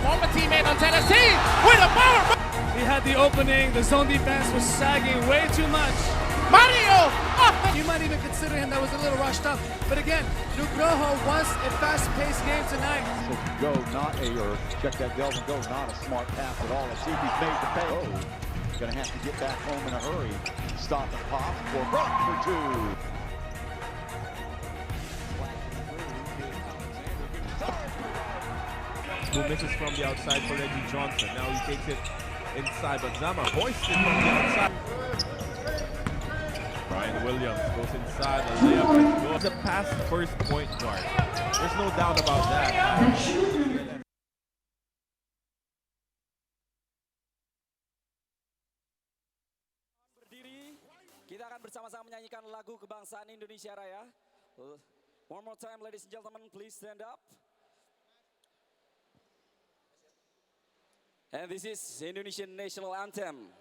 Former teammate on Tennessee with a power. He had the opening, the zone defense was sagging way too much. Mario! You might even consider him that was a little rushed up. But again, Nugroho wants a fast-paced game tonight. Go, not a, or check that Delvin go, not a smart pass at all. Let's see if he's made the pay. Oh, gonna have to get back home in a hurry. Stop and pop for Brock for two. Who misses from the outside for Reggie Johnson. Now he takes it inside, but Zama hoists it from the outside. Brian Williams goes inside, the layup is good. The past first point guard. There's no doubt about that. Berdiri, kita akan bersama-sama menyanyikan lagu kebangsaan Indonesia Raya. One more time, ladies and gentlemen, please stand up. And this is Indonesian National Anthem.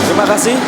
Terima kasih.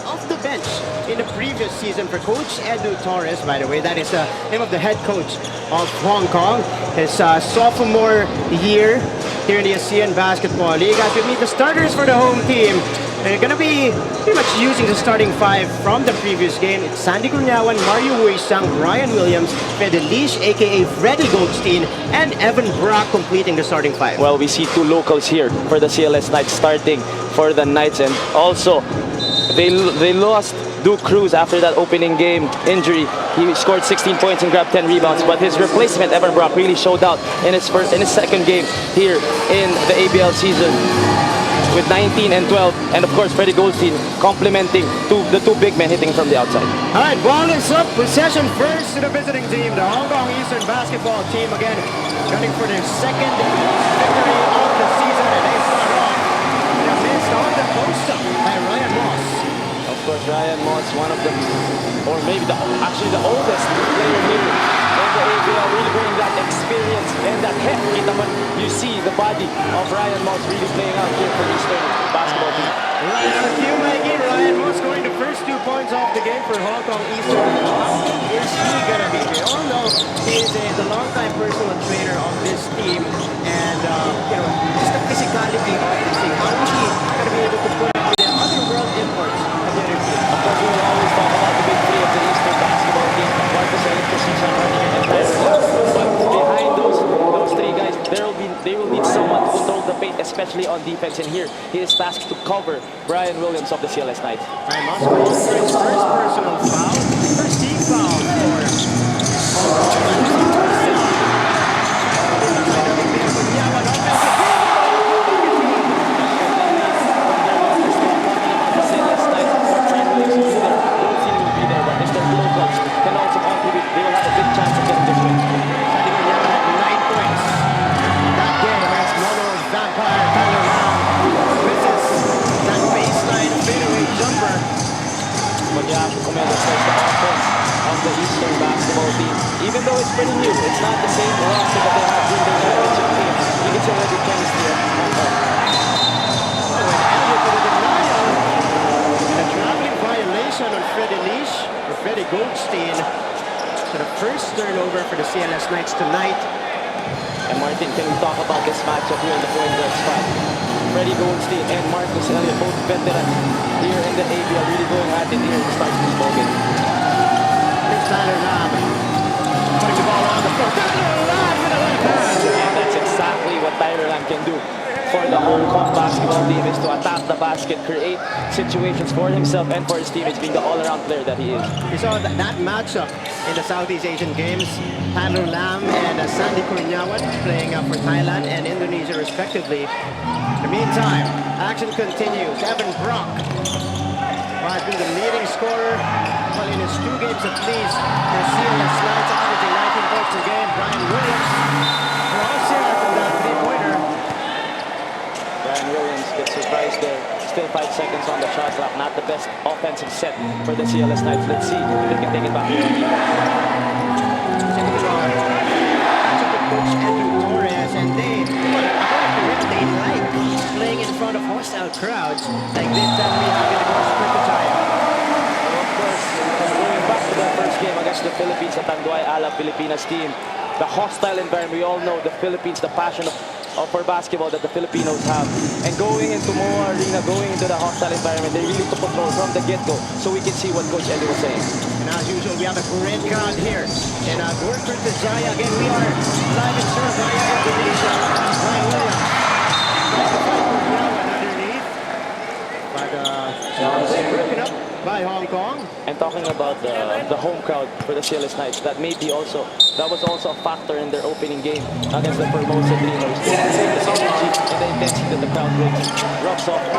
Off the bench in the previous season for Coach Edu Torres, by the way. That is the name of the head coach of Hong Kong. His sophomore year here in the ASEAN Basketball League. As we meet the starters for the home team, they're going to be pretty much using the starting five from the previous game. It's Sandy Cunyawan, Mario Weisang, Brian Williams, Fedelish, aka Freddy Goldstein, and Evan Brock completing the starting five. Well, we see two locals here for the CLS Knights starting for the Knights, and also they lost Duke Cruz after that opening game injury. He scored 16 points and grabbed 10 rebounds, but his replacement Evan Brock really showed out in his second game here in the ABL season. with 19 and 12. And of course, Freddie Goldstein complementing the two big men hitting from the outside. All right, ball is up. Possession first to the visiting team. The Hong Kong Eastern basketball team again gunning for their second victory of the season. And they start off in a miss on the post-up by Ryan Moss. Of course, Ryan Moss, one of the, or maybe actually the oldest player here in the ABL, really bringing that experience and that head. You see the body of Ryan Moss really playing out here for Eastern basketball team. Right on cue, Mikey. Ryan Moss scoring the first 2 points off the game for Hong Kong Eastern. How is he gonna be? We all know he is the longtime personal trainer of this team, and just the physicality of this team. How is he gonna be able to put up with the other world imports of the other team? Of course, we will always talk about the big three of the Eastern basketball team. Marcus Ellis, Precision Running, and Tyler Love. But behind those three guys, they will need someone to control the paint, especially on defense. And here, he is tasked to cover Brian Williams of the CLS Knights. Ryan Moss goes for his first personal foul. First team foul for Hong Kong. Can also contribute. They will have a big chance of getting this win. Had 9 points. That game against Mono Vampire Tyler Lam misses that baseline fadeaway jumper. But you have to commend the offense of the Eastern basketball team. Even though it's pretty new, it's not the same roster that they have in their championship team. You can see already chemistry at Hong Kong. Elliott with a denial. And a traveling violation on Freddie Leash. Freddie Goldstein. So the first turnover for the CLS Knights tonight. And Martin, can we talk about this matchup here in the point guard spot? Freddie Goldstein and Marcus Elliott, both veterans here in the ABL, really going at it here to start this ball game. Here's Tyler Lam. Putting the ball on the floor. Tyler Lam with a left hand. And that's exactly what Tyler Lam can do for the Hong Kong basketball team, is to attack the basket, create situations for himself and for his teammates, being the all-around player that he is. We saw that matchup in the Southeast Asian Games. Tyler Lam and Sandy Kurniawan playing for Thailand and Indonesia respectively. In the meantime, action continues. Evan Brock has been the leading scorer in his 2 games at least. The CLS Knights averaging 19 points per game. Brian Williams crosshair from that 3-pointer. Brian Williams gets surprised there. Still 5 seconds on the shot clock. Not the best offensive set for the CLS Knights. Let's see if they can take it back here on defense. Coach Andrew Torres, and they like playing in front of hostile crowds like this that we have in the Coach Perpetual. Of course, going back to the first game against the Philippines, the Tanduay Ala Pilipinas team, the hostile environment, we all know the Philippines, the passion for basketball that the Filipinos have. And going into Moa Arena, going into the hostile environment, they really took control from the get-go, so we can see what Coach Eddie was saying. And as usual, we have a great crowd here in Gorkurt Jaya. Again, we are live in Surabaya, Indonesia. Brian Williams. Underneath. But broken up by Hong Kong. And talking about the home crowd for the CLS Knights, that was also a factor in their opening game against the Formosa Dreamers. The energy and the intensity that the crowd brings rubs off with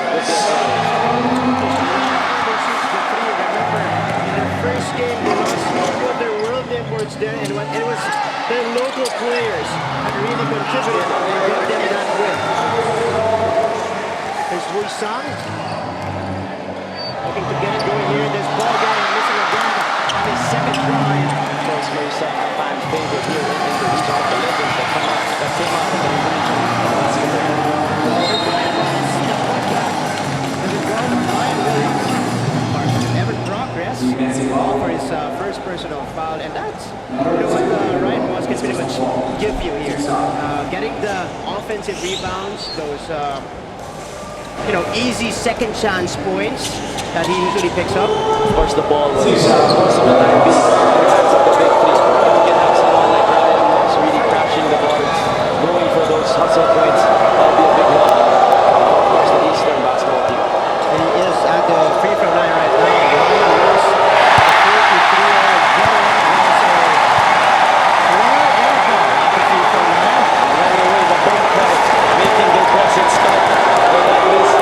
the first game, they lost two of their world imports there, and it was their local players that really contributed and got them that win. There's Wui Sang looking to get it going here in this ball game, missing again on his second try. Of course, Marisa, a fan favorite here in Indonesia, the legends that came out of the Indonesian basketball. Ball for his first personal foul, and that's what Ryan Moss can pretty much give you here. Getting the offensive rebounds, those easy second chance points that he usually picks up. Of course, the ball was most of the time being in the hands of the big three. You can have someone like Ryan Moss really crashing the boards, going for those hustle points. That'll be a big help. Of course, the Eastern basketball team. And he is at the free throw line right now. Making their presence felt for that list.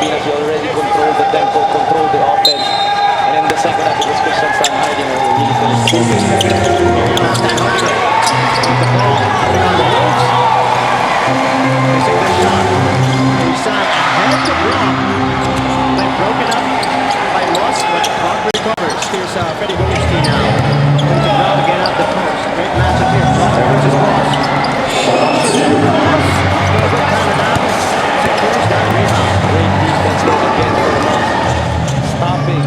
Pilipinas, he already controlled the tempo, controlled the offense. And in the second half, it was Christian Stanharding who really finished the game. Stanharding with the ball around the moves. Missing the shot. Buisang ahead to block. Then broken up by Moss, but Clark recovers. Here's Freddie Goldstein now. Going to Brown again at the post. Great matchup here. Brown versus Moss. Moss goes with Canada. Secures that rebound. Great defense there again for Moss. Stopping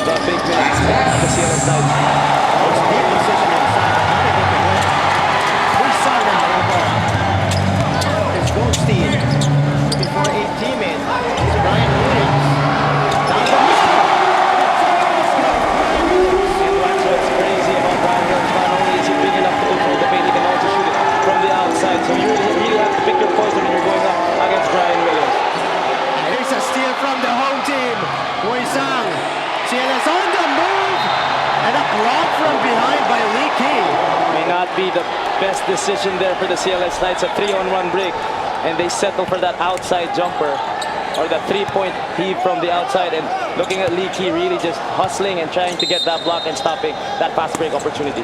the big man at the CLS Knights. Moss deep position inside, but not able to win. Buisang now on ball. Here's Goldstein. Before a teammate. It's Brian Williams. Down the And that's what's crazy about Brian Williams. Not only is he big enough to control the paint, he can also shoot it from the outside. So you really have to pick your poison when you're going up against Brian Williams. Here's a steal from the home team. Buisang. CLS on the move. And a block from behind by Lee Key. May not be the best decision there for the CLS Knights. A 3-on-1 break. And they settle for that outside jumper. Or that 3-point heave from the outside. And looking at Lee Key really just hustling and trying to get that block and stopping that fast break opportunity.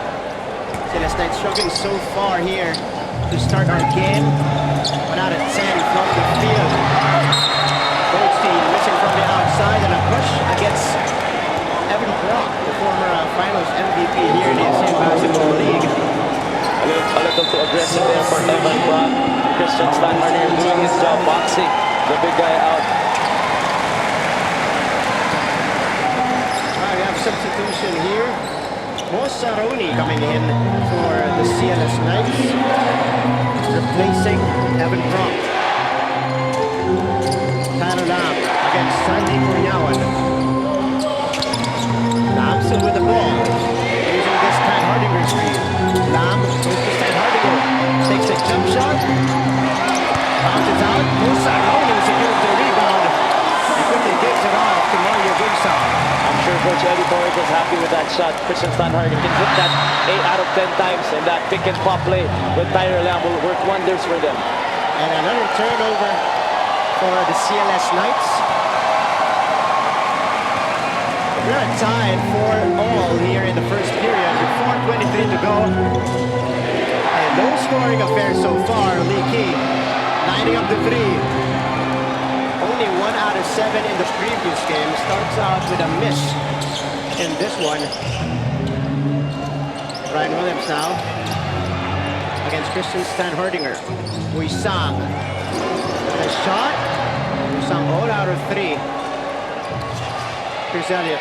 CLS Knights struggling so far here to start our game. 1 out of 10 from the field. Goldstein missing from the outside and a push against Evan Brock, the former finals MVP here in the ASEAN Basketball League. A little too aggressive there for Evan Brock. Christian Stanharding doing his job, boxing the big guy out. We have substitution here. Mosaroni coming in for the CLS Knights, replacing Evan Brock. Tanner Lam against Sandy Cunyawan. Lam still with the ball, using this Stanhardinger screen. Lam goes to Stanhardinger, takes a jump shot, bounces out. Mosaroni secures the rebound. He quickly gives it off to Mario Buisang. I'm sure Coach Eddie Torres was happy with that shot. Christian Stanharding can hit that 8 out of 10 times, and that pick and pop play with Tyler Lamb will work wonders for them. And another turnover for the CLS Knights. We're tied 4-all here in the first period with 4:23 to go. And no scoring affair so far. Lee Key lining up the three. Only 1 out of 7 in the previous game. Starts out with a miss in this one. Brian Williams now against Christian Stanhardinger. Buisang. The shot. Buisang all out of 3. Here's Elliott.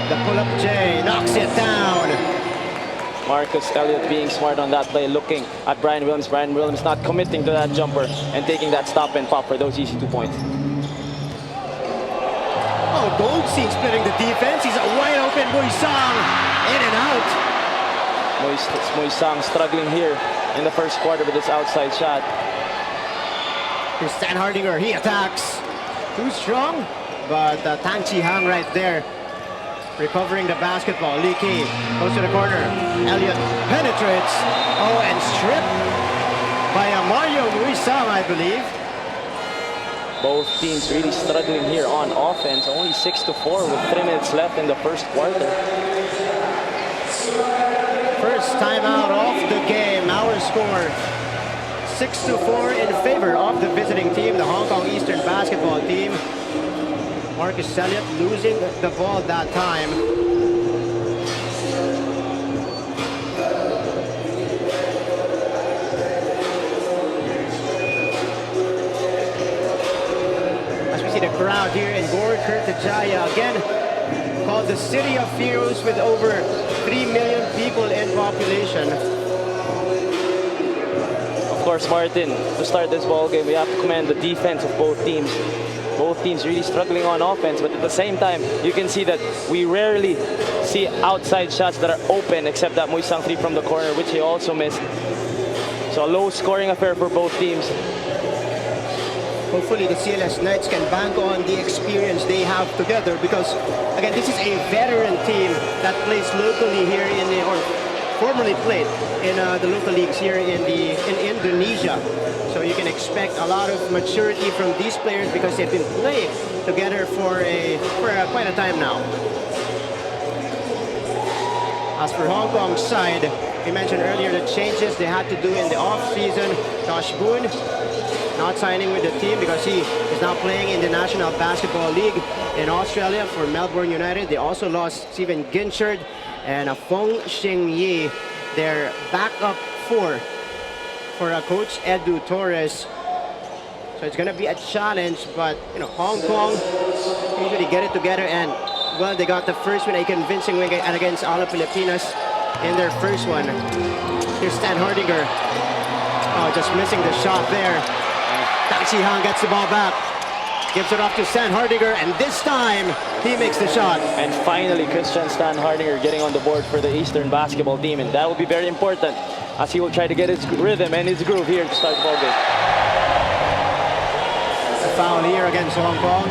The pull-up J knocks it down. Marcus Elliott being smart on that play, looking at Brian Williams. Brian Williams not committing to that jumper and taking that stop and pop for those easy 2 points. Oh, Goldstein splitting the defense. He's a wide open Buisang. In and out. Buisang struggling here in the first quarter with this outside shot. Here's Stanhardinger. He attacks. Too strong, but Tang Chi Hang right there. Recovering the basketball. Lee Key goes to the corner. Elliott penetrates. Oh, and stripped by Mario Buisang, I believe. Both teams really struggling here on offense. Only 6-4 with 3 minutes left in the first quarter. First timeout off the game. Our score 6-4 in favor of the visiting team, the Hong Kong Eastern basketball team. Marcus Elliott losing the ball that time. As we see the crowd here in Gore Kertajaya, again called the City of Heroes with over 3 million people in population. Of course, Martin, to start this ball game, we have to commend the defense of both teams. Both teams really struggling on offense, but at the same time, you can see that we rarely see outside shots that are open, except that Buisang 3 from the corner, which he also missed. So a low scoring affair for both teams. Hopefully the CLS Knights can bank on the experience they have together, because again, this is a veteran team that plays locally here in the, or formerly played in the local leagues here in Indonesia. So you can expect a lot of maturity from these players because they've been playing together for quite a time now. As for Hong Kong's side, we mentioned earlier the changes they had to do in the off-season. Josh Boone not signing with the team because he is now playing in the National Basketball League in Australia for Melbourne United. They also lost Steven Ginchard and Fong Xing Yi, their backup for Coach Edu Torres. So it's going to be a challenge, but you know, Hong Kong usually get it together, and well, they got the first win, a convincing win against Ala Pilipinas in their first one. Here's Stan Hardinger. Oh, just missing the shot there. Tang Chi-Han gets the ball back. Gives it off to Stan Hardinger, and this time he makes the shot. And finally, Christian Stan Hardinger getting on the board for the Eastern basketball team, and that will be very important as he will try to get his rhythm and his groove here to start ball game. A foul here against Hong Kong.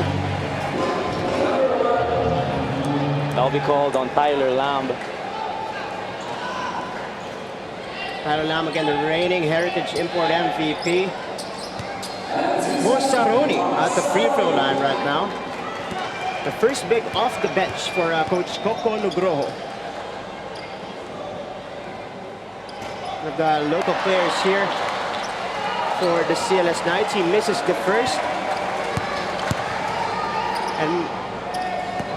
That'll be called on Tyler Lamb. Tyler Lamb, again, the reigning Heritage Import MVP. Mosaroni at the free throw line right now. The first big off the bench for Coach Coco Nugroho. We've got local players here for the CLS Knights. He misses the first. And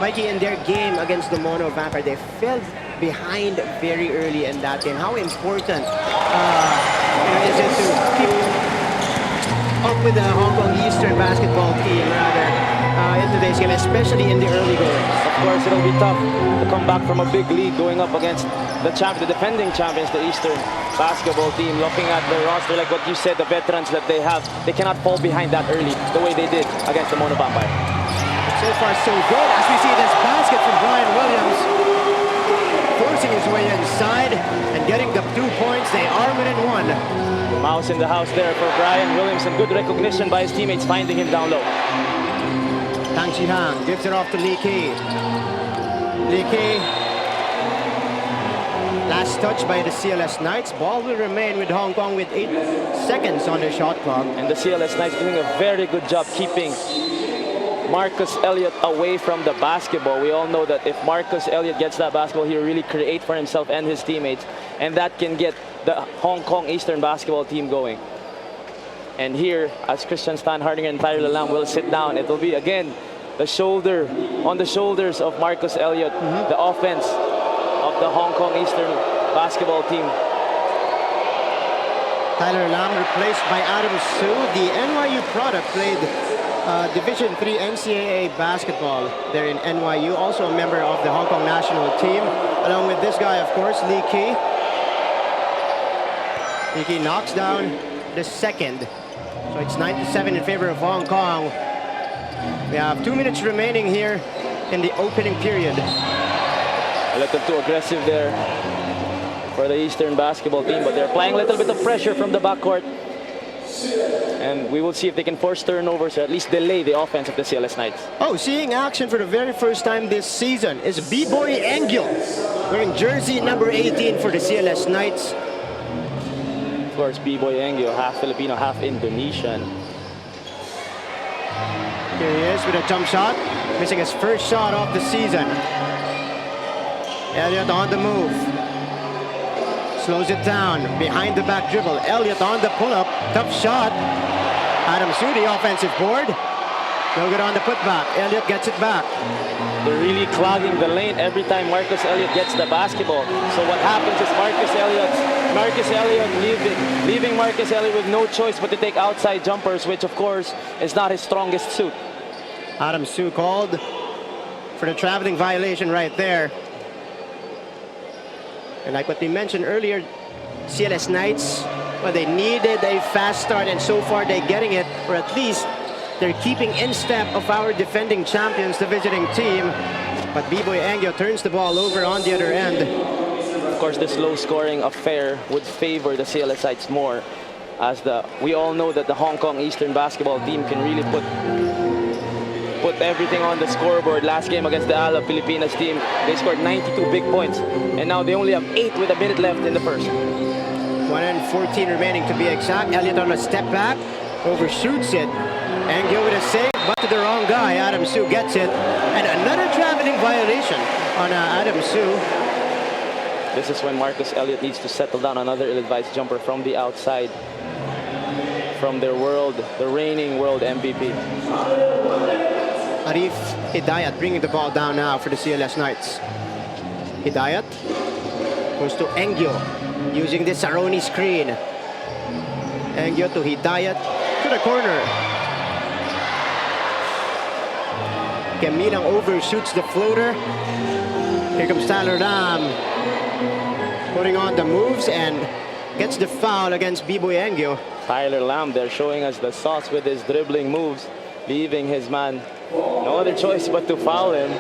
Mikey, in their game against the Mono Vampire, they fell behind very early in that game. How important is it to keep up with the Hong Kong Eastern basketball team in today's game, especially in the early goings? Of course, it'll be tough to come back from a big league going up against the defending champions, the Eastern basketball team. Looking at the roster, like what you said, the veterans that they have, they cannot fall behind that early the way they did against the Mono Vampire. So far, so good. As we see this basket from Brian Williams, forcing his way inside and getting the 2 points. They are within one. Mouse in the house there for Brian Williams, and good recognition by his teammates finding him down low. Tang Chi-Han gives it off to Lee Ki. Lee Ki. Last touch by the CLS Knights. Ball will remain with Hong Kong with 8 seconds on the shot clock. And the CLS Knights doing a very good job keeping Marcus Elliott away from the basketball. We all know that if Marcus Elliott gets that basketball, he'll really create for himself and his teammates, and that can get the Hong Kong Eastern basketball team going. And here, as Christian Stan Hardinger and Tyler Lam will sit down, it will be again on the shoulders of Marcus Elliott, the offense of the Hong Kong Eastern basketball team. Tyler Lam replaced by Adam Su. The NYU product played Division III NCAA basketball there in NYU, also a member of the Hong Kong national team, along with this guy, of course, Lee Ki. Lee Ki knocks down the second. So it's 9-7 in favor of Hong Kong. We have 2 minutes remaining here in the opening period. A little too aggressive there for the Eastern basketball team, but they're applying a little bit of pressure from the backcourt. And we will see if they can force turnovers or at least delay the offense of the CLS Knights. Oh, seeing action for the very first time this season is B-Boy Engil, wearing jersey number 18 for the CLS Knights. Of course, B-Boy Engil, half Filipino, half Indonesian. Here he is with a jump shot, missing his first shot of the season. Elliott on the move. Slows it down, behind the back dribble. Elliott on the pull-up, tough shot. Adam Su, the offensive board. No good on the putback. Elliott gets it back. They're really clogging the lane every time Marcus Elliott gets the basketball. So what happens is Marcus Elliott leaving Marcus Elliott with no choice but to take outside jumpers, which of course is not his strongest suit. Adam Su called for the traveling violation right there. And like what we mentioned earlier, CLS Knights, well, they needed a fast start, and so far they're getting it, or at least they're keeping in step of our defending champions, the visiting team. But B-Boy Engil turns the ball over on the other end. Of course, this low-scoring affair would favor the CLS Knights more, as we all know that the Hong Kong Eastern basketball team can really put put everything on the scoreboard. Last game against the ALA Pilipinas team, they scored 92 big points. And now they only have 8 with a minute left in the first. 1:14 remaining to be exact. Elliott on a step back, overshoots it. Angio with a save, but to the wrong guy. Adam Su gets it. And another traveling violation on Adam Su. This is when Marcus Elliott needs to settle down. Another ill-advised jumper from the outside. From their the reigning world MVP. Arif Hidayat bringing the ball down now for the CLS Knights. Hidayat goes to Angio using the Saroni screen. Angio to Hidayat to the corner. Gamilang overshoots the floater. Here comes Tyler Lam putting on the moves and gets the foul against B-Boy Angio. Tyler Lam there showing us the sauce with his dribbling moves, leaving his man no other choice but to foul him.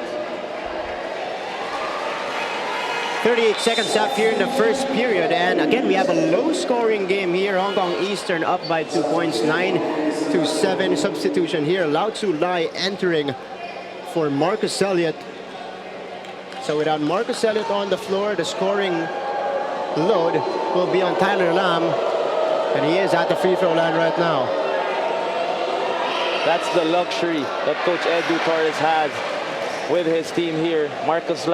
38 seconds left here in the first period, and again we have a low-scoring game here. Hong Kong Eastern up by 2 points, 9-7. Substitution here. Lao Tzu Lai entering for Marcus Elliott. So without Marcus Elliott on the floor, the scoring load will be on Tyler Lam, and he is at the free throw line right now. That's the luxury that Coach Edu Torres has with his team here. Marcus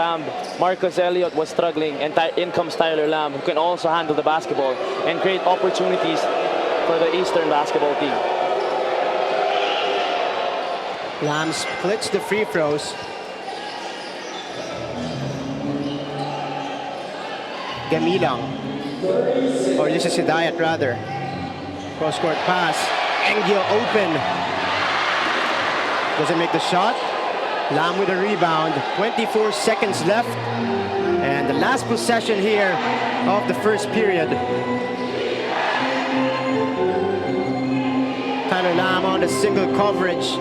Elliott was struggling, and in comes Tyler Lam, who can also handle the basketball and create opportunities for the Eastern basketball team. Lam splits the free throws. Gamilang, or this is Hidayat rather. Cross-court pass. Angio open. Doesn't make the shot. Lam with a rebound. 24 seconds left. And the last possession here of the first period. Tyler Lam on a single coverage.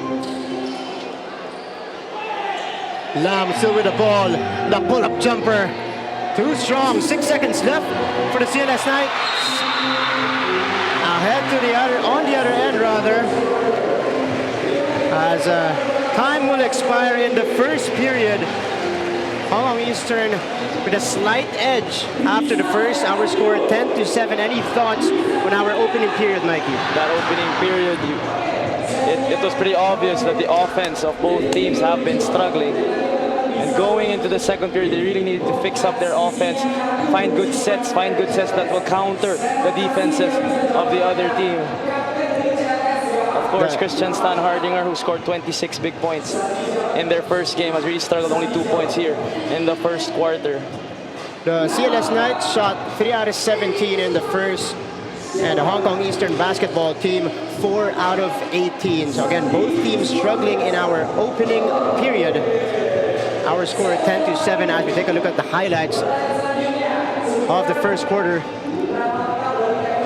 Lam still with the ball. The pull-up jumper. Too strong. 6 seconds left for the CLS Knights. Ahead to the other, on the other end rather, as time will expire in the first period. Hong Kong Eastern with a slight edge after the first. Our score 10-7. Any thoughts on our opening period, Mikey? That opening period, it was pretty obvious that the offense of both teams have been struggling. And going into the second period, they really needed to fix up their offense, find good sets that will counter the defenses of the other team. Of course, Christian Stan Hardinger, who scored 26 big points in their first game, has really struggled, only 2 points here in the first quarter. The CLS Knights shot 3 out of 17 in the first, and the Hong Kong Eastern basketball team 4 out of 18. So again, both teams struggling in our opening period. Our score 10-7 as we take a look at the highlights of the first quarter.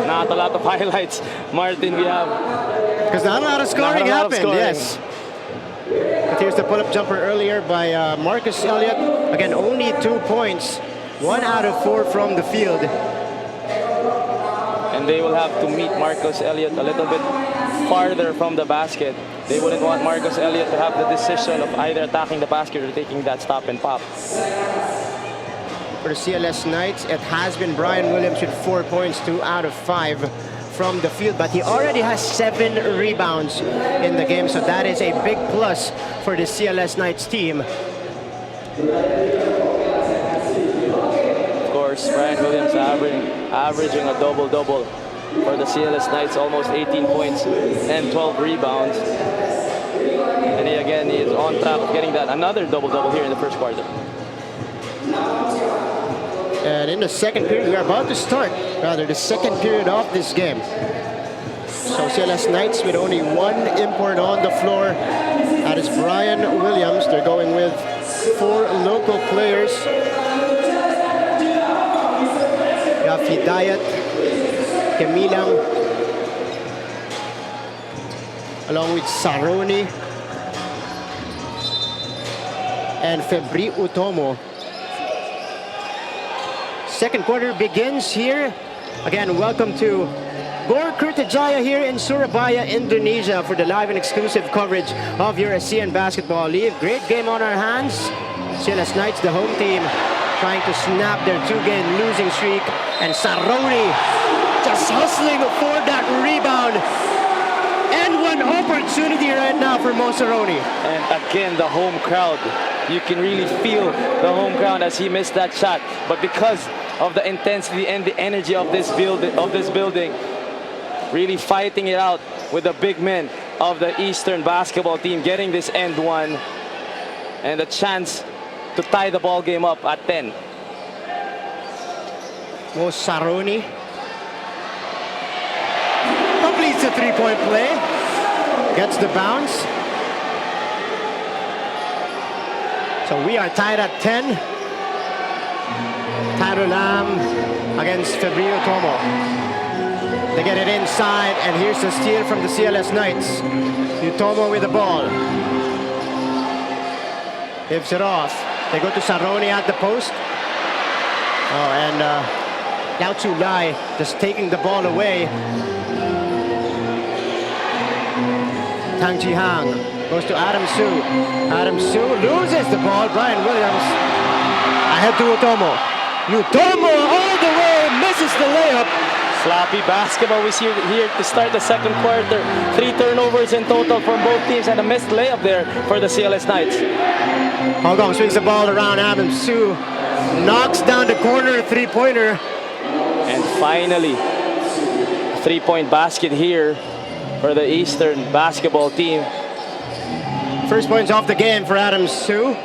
Not a lot of highlights, Martin, we have. Because not a lot of scoring happened, yes. But here's the pull-up jumper earlier by Marcus Elliott. Again, only 2 points. 1 out of 4 from the field. And they will have to meet Marcus Elliott a little bit farther from the basket. They wouldn't want Marcus Elliott to have the decision of either attacking the basket or taking that stop and pop. For the CLS Knights, it has been Brian Williams with 4 points, 2 out of 5 from the field, but he already has 7 rebounds in the game, so that is a big plus for the CLS Knights team. Of course, Brian Williams averaging a double-double for the CLS Knights, almost 18 points and 12 rebounds. And he is on track of getting that another double-double here in the first quarter. And in the second period, we are about to start, rather, the second period of this game. So CLS Knights with only 1 import on the floor. That is Brian Williams. They're going with 4 local players. You have Hidayat, Gamilang, along with Saroni and Febri Utomo. Second quarter begins here. Again, welcome to Gor Kurtajaya here in Surabaya, Indonesia for the live and exclusive coverage of your ASEAN Basketball League. Great game on our hands. CLS Knights, the home team, trying to snap their 2-game losing streak. And Saroni just hustling for that rebound. And one opportunity right now for Mo Saroni. And again, the home crowd. You can really feel the home crowd as he missed that shot. But because of the intensity and the energy of this building, really fighting it out with the big men of the Eastern basketball team, getting this end one and a chance to tie the ball game up at 10. Mo Saroni completes the three-point play, gets the bounce. So we are tied at 10. Tyler Lam against Fabio Tomo. They get it inside, and here's the steal from the CLS Knights. Utomo with the ball. Gives it off. They go to Saroni at the post. Oh, and Yao Chu Lai just taking the ball away. Tang Ji Hang goes to Adam Su. Adam Su loses the ball. Brian Williams ahead to Utomo. Utomo all the way, misses the layup. Sloppy basketball we see here to start the second quarter. 3 turnovers in total from both teams and a missed layup there for the CLS Knights. Hong Kong swings the ball around. Adam Su knocks down the corner three-pointer. And finally, a 3-point basket here for the Eastern basketball team. First points off the game for Adam Su,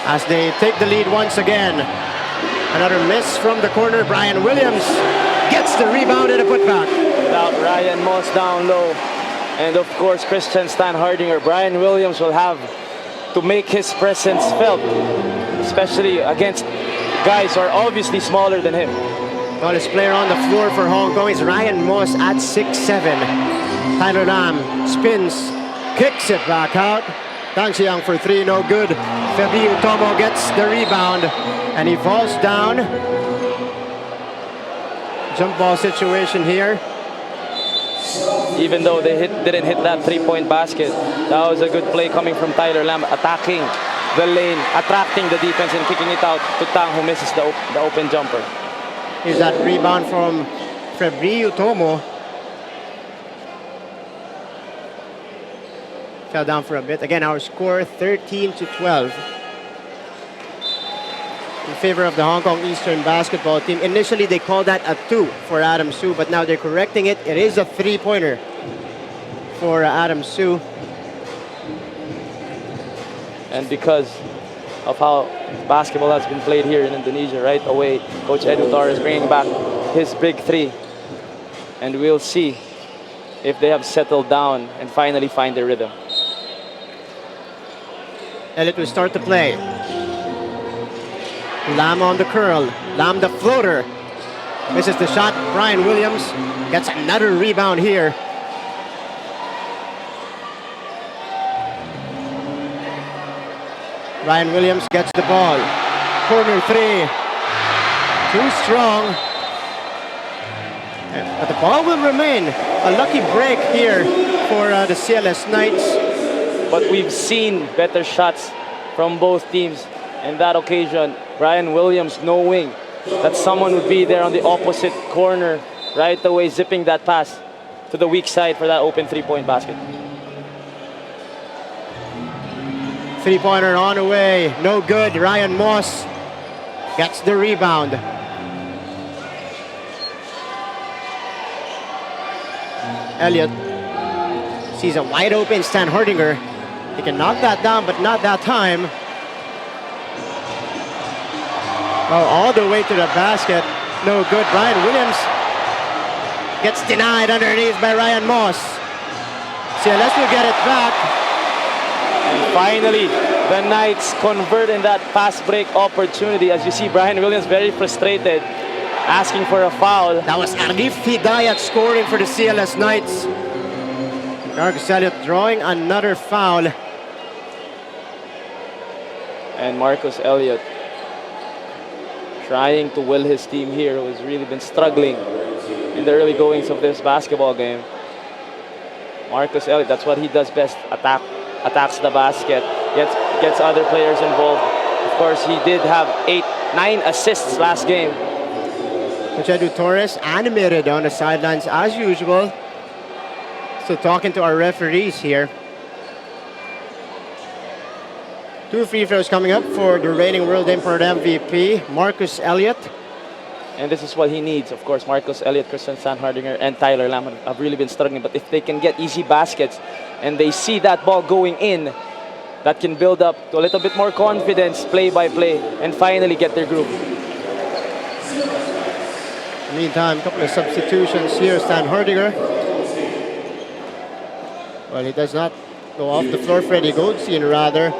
as they take the lead once again. Another miss from the corner. Brian Williams gets the rebound and a putback. Without Ryan Moss down low, and of course Christian Stan Hardinger, Brian Williams will have to make his presence felt, especially against guys who are obviously smaller than him. Tallest player on the floor for Hong Kong is Ryan Moss at 6'7". Tyler Lam spins, kicks it back out. Tang Xiang for 3, no good. Fabio Tomo gets the rebound, and he falls down. Jump ball situation here. Even though they didn't hit that 3-point basket, that was a good play coming from Tyler Lam, attacking the lane, attracting the defense and kicking it out to Tang, who misses the open jumper. Here's that rebound from Fabio Tomo. Fell down for a bit. Again, our score 13-12 in favor of the Hong Kong Eastern basketball team. Initially, they called that a 2 for Adam Su, but now they're correcting it. It is a 3-pointer for Adam Su. And because of how basketball has been played here in Indonesia, right away, Coach Edu Torres bringing back his big 3. And we'll see if they have settled down and finally find their rhythm. Elliott will start to play. Lam on the curl. Lam the floater. Misses the shot. Brian Williams gets another rebound here. Brian Williams gets the ball. Corner 3. Too strong. But the ball will remain. A lucky break here for the CLS Knights. But we've seen better shots from both teams. In that occasion, Brian Williams knowing that someone would be there on the opposite corner right away, zipping that pass to the weak side for that open 3-point basket. 3-pointer on the way, no good. Ryan Moss gets the rebound. Elliott sees a wide open Stan Hardinger. He can knock that down, but not that time. Oh, all the way to the basket. No good. Brian Williams gets denied underneath by Ryan Moss. CLS will get it back. And finally, the Knights convert in that fast break opportunity. As you see, Brian Williams very frustrated, asking for a foul. That was Arif Hidayat scoring for the CLS Knights. Marcus Elliott drawing another foul. And Marcus Elliott trying to will his team here, who has really been struggling in the early goings of this basketball game. Marcus Elliott, that's what he does best. Attacks the basket, gets other players involved. Of course, he did have 9 assists last game. Coach Edu Torres animated on the sidelines as usual. So talking to our referees here. 2 free throws coming up for the reigning World Import MVP, Marcus Elliott. And this is what he needs. Of course, Marcus Elliott, Christian Sanhardinger, and Tyler Lamb have really been struggling. But if they can get easy baskets and they see that ball going in, that can build up to a little bit more confidence, play by play, and finally get their groove. Meantime, a couple of substitutions here. Sanhardinger. Well, he does not go off the floor. Freddie Goldstein, rather.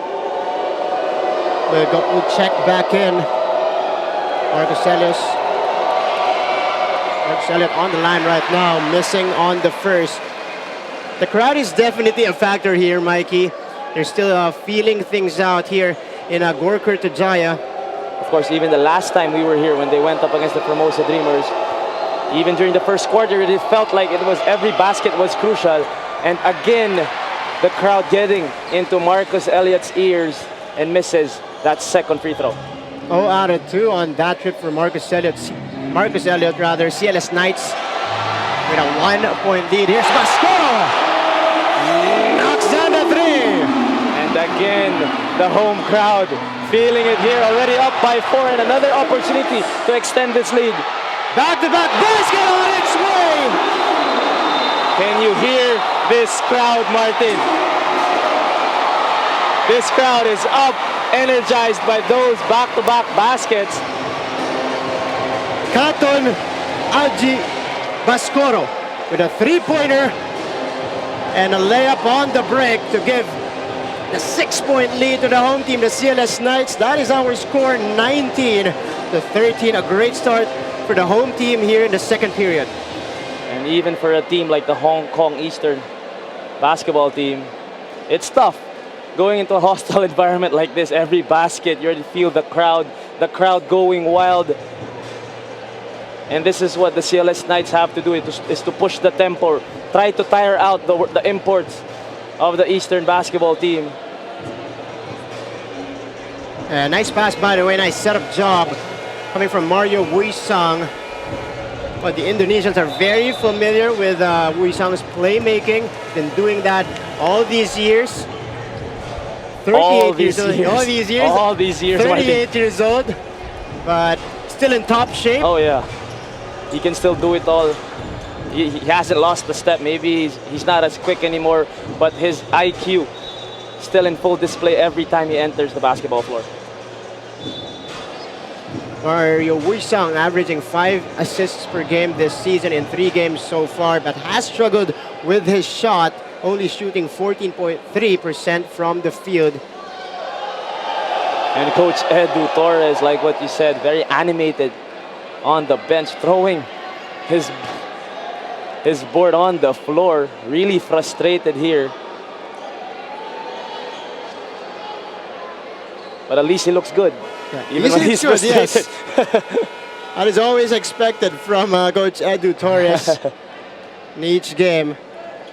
We'll check back in. Marcus Elliott on the line right now, missing on the first. The crowd is definitely a factor here, Mikey. They're still feeling things out here in Gorkar Tejaya. Of course, even the last time we were here when they went up against the Formosa Dreamers, even during the first quarter, it felt like every basket was crucial. And again, the crowd getting into Marcus Elliott's ears and misses that second free throw. 0 out of 2 on that trip for Marcus Elliott, CLS Knights with a 1-point lead. Here's Mascoro. Knocks down the 3. And again, the home crowd feeling it here, already up by 4, and another opportunity to extend this lead. Back-to-back basket on its way. Can you hear this crowd, Martin? This crowd is up, energized by those back-to-back baskets. Katon Algi Bascoro with a 3-pointer and a layup on the break to give the 6-point lead to the home team, the CLS Knights. That is our score, 19-13. A great start for the home team here in the second period. And even for a team like the Hong Kong Eastern basketball team, it's tough. Going into a hostile environment like this, every basket, you already feel the crowd going wild. And this is what the CLS Knights have to do, is to push the tempo, try to tire out the imports of the Eastern basketball team. Nice pass, by the way, nice setup job coming from Mario Wuisang. But the Indonesians are very familiar with Wuisang's playmaking. Been doing that all these years. 38 years old. All these years. 38 years old, but still in top shape. Oh yeah, he can still do it all. He hasn't lost a step. Maybe he's not as quick anymore, but his IQ still in full display every time he enters the basketball floor. Mario Wuisang averaging 5 assists per game this season in 3 games so far, but has struggled with his shot, only shooting 14.3% from the field. And Coach Edu Torres, like what you said, very animated on the bench, throwing his board on the floor, really frustrated here. But at least he looks good. Yeah, even when he's good, frustrated. yes. That is always expected from Coach Edu Torres in each game.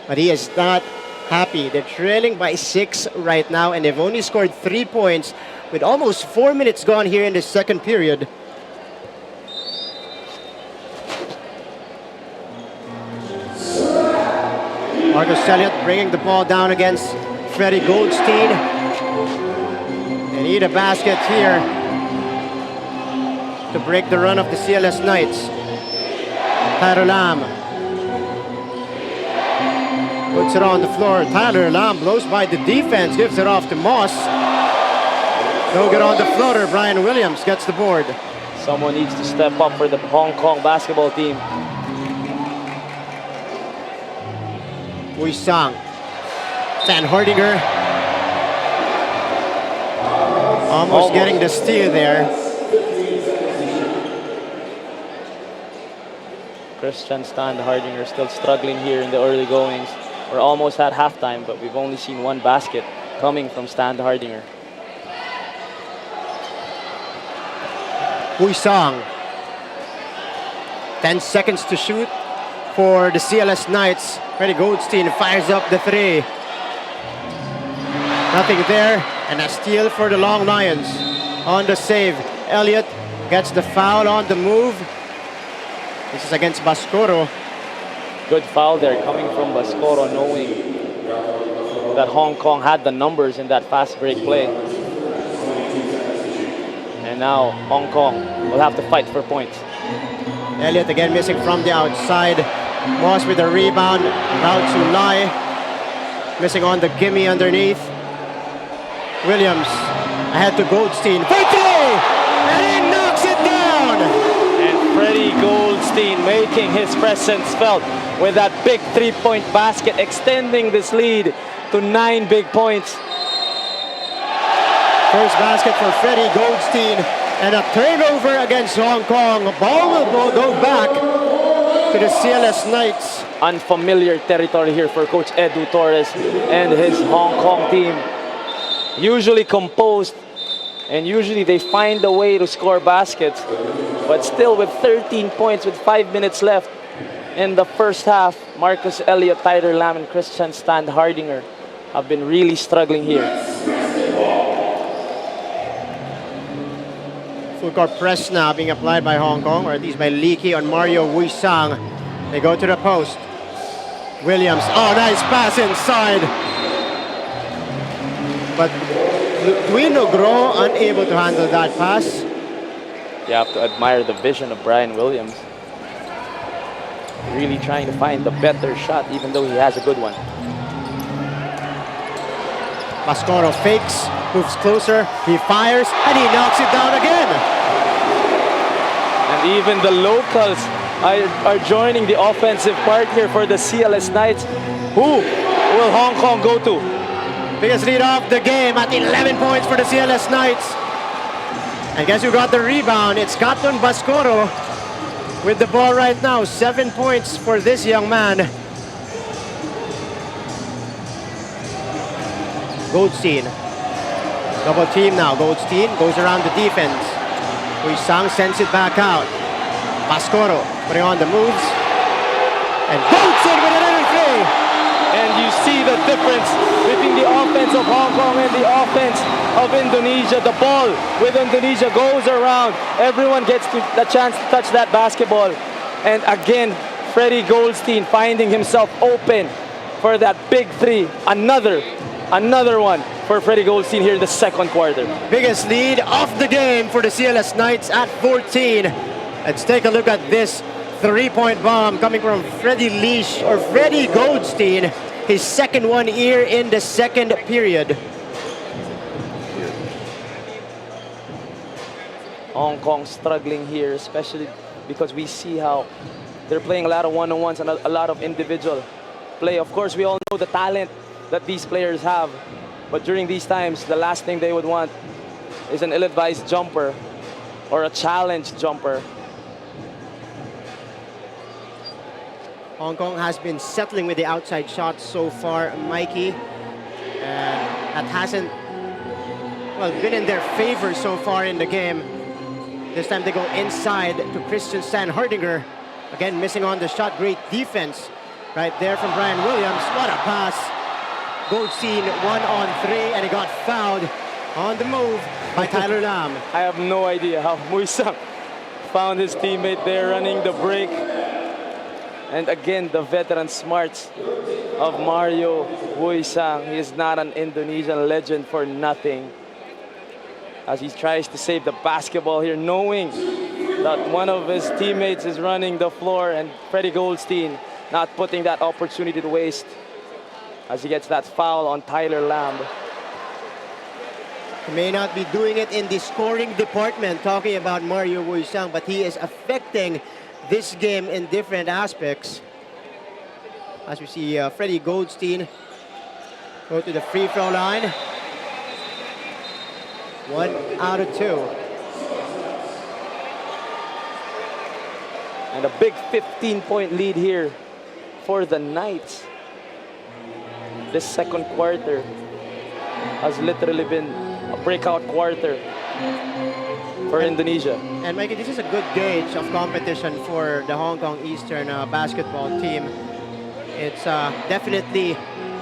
But he is not happy. They're trailing by 6 right now, and they've only scored 3 points with almost 4 minutes gone here in the second period. Marcus Elliott bringing the ball down against Freddie Goldstein. They need a basket here to break the run of the CLS Knights. Tyler Lamb puts it on the floor. Tyler Lamb blows by the defense, gives it off to Moss. No good on the floater. Brian Williams gets the board. Someone needs to step up for the Hong Kong basketball team. Wuisang. Sanhardinger. Almost getting the steal there. Christian Sanhardinger still struggling here in the early goings. We're almost at halftime, but we've only seen 1 basket coming from Sanhardinger. Wuisang. 10 seconds to shoot. for the CLS Knights. Freddie Goldstein fires up the three. Nothing there, and a steal for the Long Lions. On the save, Elliott gets the foul on the move. This is against Bascoro. Good foul there coming from Bascoro, knowing that Hong Kong had the numbers in that fast break play. And now Hong Kong will have to fight for points. Elliott again missing from the outside. Moss with a rebound. Route to Lai. Missing on the gimme underneath. Williams ahead to Goldstein. For three! And he knocks it down! And Freddie Goldstein making his presence felt with that big three-point basket, extending this lead to 9 big points. First basket for Freddie Goldstein. And a turnover against Hong Kong. Ball will go back to the CLS Knights. Unfamiliar territory here for Coach Edu Torres and his Hong Kong team. Usually composed, and usually they find a way to score baskets, but still with 13 points with 5 minutes left in the first half, Marcus Elliott, Tyler Lam, and Christian Stan Hardinger have been really struggling here. Full court press now being applied by Hong Kong, or at least by Leakey on Mario Wuisang. They go to the post. Williams, oh, nice pass inside. But Dwi Nugro unable to handle that pass. You have to admire the vision of Brian Williams. Really trying to find the better shot, even though he has a good one. Pascoro fakes, moves closer, he fires, and he knocks it down again. And even the locals are joining the offensive part here for the CLS Knights. Who will Hong Kong go to? Biggest lead of the game at 11 points for the CLS Knights. And guess who got the rebound? It's Katon Bascoro with the ball right now. 7 points for this young man. Goldstein. Double team now. Goldstein goes around the defense. Wuisang sends it back out. Bascoro putting on the moves. And Goldstein with another three. And you see the difference between the offense of Hong Kong and the offense of Indonesia. The ball with Indonesia goes around. Everyone gets the chance to touch that basketball. And again, Freddie Goldstein finding himself open for that big three. Another one for Freddie Goldstein here in the second quarter. Biggest lead of the game for the CLS Knights at 14. Let's take a look at this three-point bomb coming from Freddie Goldstein. His second one here in the second period. Hong Kong struggling here, especially because we see how they're playing a lot of one-on-ones and a lot of individual play. Of course, we all know the talent that these players have, but during these times, the last thing they would want is an ill-advised jumper or a challenge jumper. Hong Kong has been settling with the outside shots so far, Mikey. And that hasn't, well, been in their favor so far in the game. This time they go inside to Christian Stan Hardinger. Again, missing on the shot. Great defense right there from Brian Williams. What a pass. Goldstein 1-on-3, and he got fouled on the move by Tyler Lam. I have no idea how Wuisang found his teammate there running the break. And again, the veteran smarts of Mario Wuisang. He is not an Indonesian legend for nothing. As he tries to save the basketball here, knowing that one of his teammates is running the floor, and Freddie Goldstein not putting that opportunity to waste as he gets that foul on Tyler Lamb. He may not be doing it in the scoring department, talking about Mario Wuisang, but he is affecting this game in different aspects. As we see Freddie Goldstein go to the free throw line. 1 out of 2. And a big 15-point lead here for the Knights. This second quarter has literally been a breakout quarter for Indonesia. And Mikey, this is a good gauge of competition for the Hong Kong Eastern basketball team. It's definitely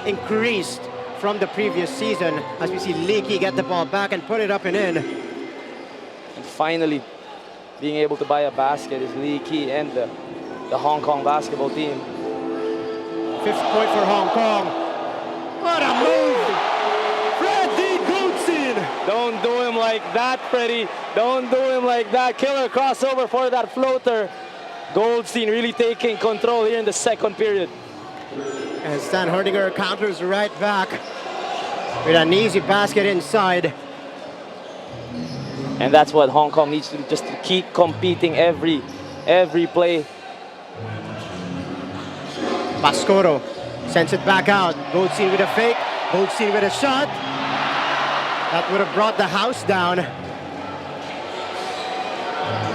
increased from the previous season as we see Leaky get the ball back and put it up and in. And finally, being able to buy a basket is Leaky and the Hong Kong basketball team. 5th point for Hong Kong. What a move! Freddy Goldstein! Don't do him like that, Freddie. Don't do him like that. Killer crossover for that floater. Goldstein really taking control here in the second period. And Stan Hardinger counters right back with an easy basket inside. And that's what Hong Kong needs to do, just to keep competing every play. Bascoro sends it back out. Goldstein with a fake. Goldstein with a shot. That would have brought the house down.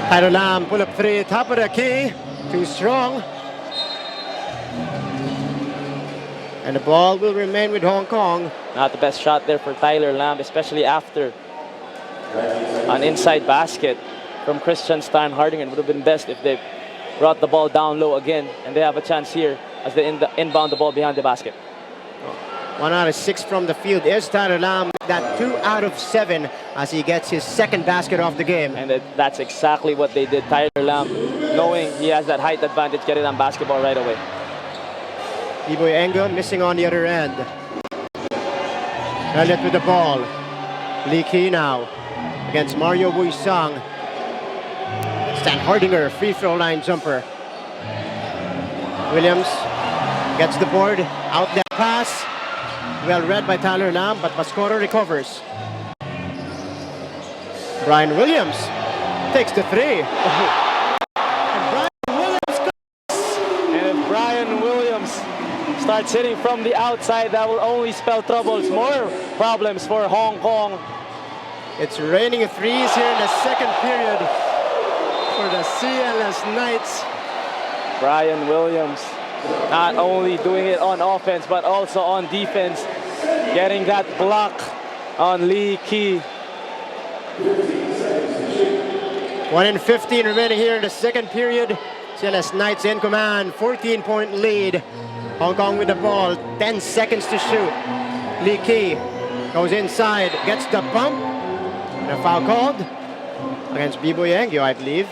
Tyler Lam pull up three, top of the key. Too strong. And the ball will remain with Hong Kong. Not the best shot there for Tyler Lam, especially after an inside basket from Christian Stan Hardinger. It would have been best if they brought the ball down low again, and they have a chance here as they inbound the ball behind the basket. 1 out of 6 from the field is Tyler Lam. That 2 out of 7 as he gets his second basket of the game. And that's exactly what they did. Tyler Lam, knowing he has that height advantage, getting on basketball right away. Iboy Engo missing on the other end. Elliott with the ball. Leaky now against Mario Buisang. Stan Hardinger, free throw line jumper. Williams gets the board, out that pass. Well read by Tyler Lam, but Bascoro recovers. Brian Williams takes the three. And if Brian Williams starts hitting from the outside, that will only spell troubles, more problems for Hong Kong. It's raining threes here in the second period for the CLS Knights. Brian Williams not only doing it on offense, but also on defense, getting that block on Lee Kee. 1:15 remaining here in the second period. CLS Knights in command, 14-point lead. Hong Kong with the ball, 10 seconds to shoot. Lee Kee goes inside, gets the bump, and a foul called against Biboy Engyo, I believe.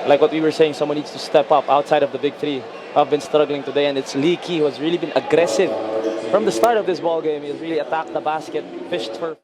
Like what we were saying, someone needs to step up outside of the big three. I've been struggling today, and it's Lee Kee who has really been aggressive from the start of this ball game. He has really attacked the basket, fished for.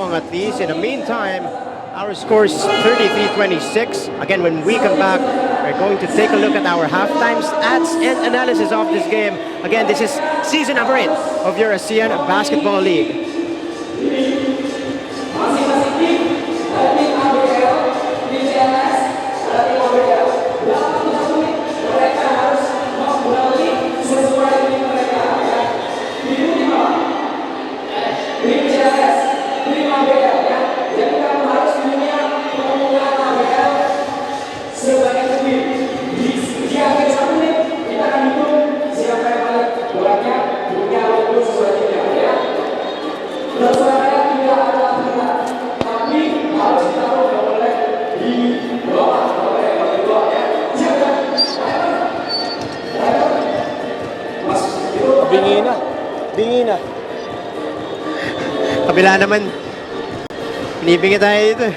Kong at least. In the meantime, our score is 33-26. Again, when we come back, we're going to take a look at our halftime stats and analysis of this game. Again, this is season number 8 of your ASEAN Basketball League. Bingi na. Kabila naman, binibingi tayo dito.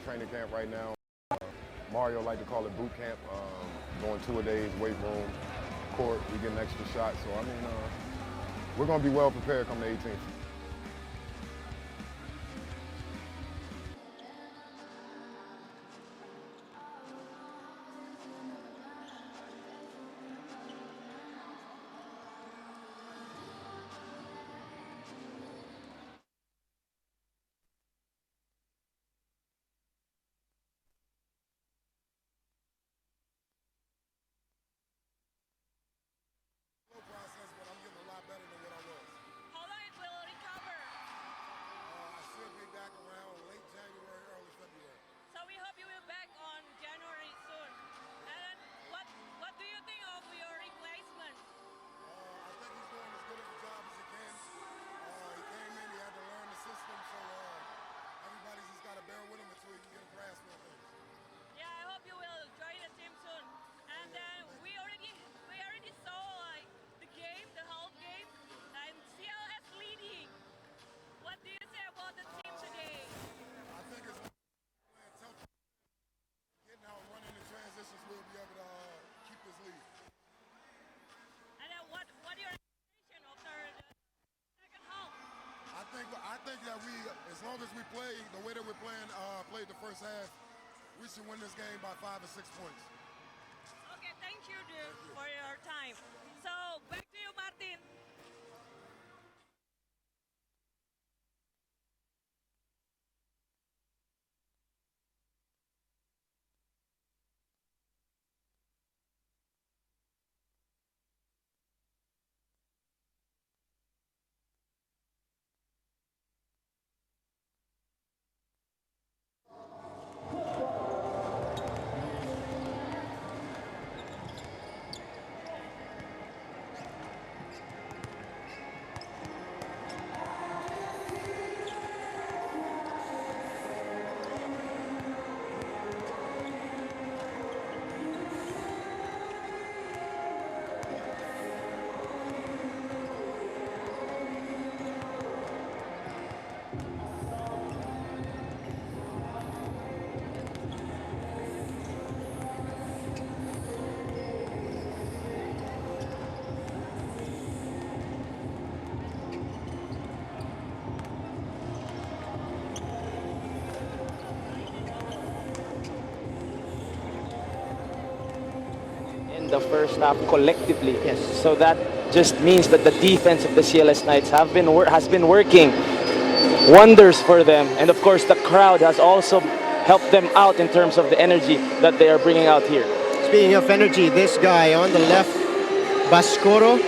Training camp right now. Mario like to call it boot camp. Going 2-a-days, weight room, court, we get an extra shot. So I mean, we're going to be well prepared come the 18th. long as we play the way that we're played the first half, we should win this game by 5 or 6 points. Okay, thank you, dude, for your time. So, back to you, Martin. The first half collectively. Yes. So that just means that the defense of the CLS Knights has been working wonders for them, and of course the crowd has also helped them out in terms of the energy that they are bringing out here. Speaking of energy, this guy on the left, Bascoro,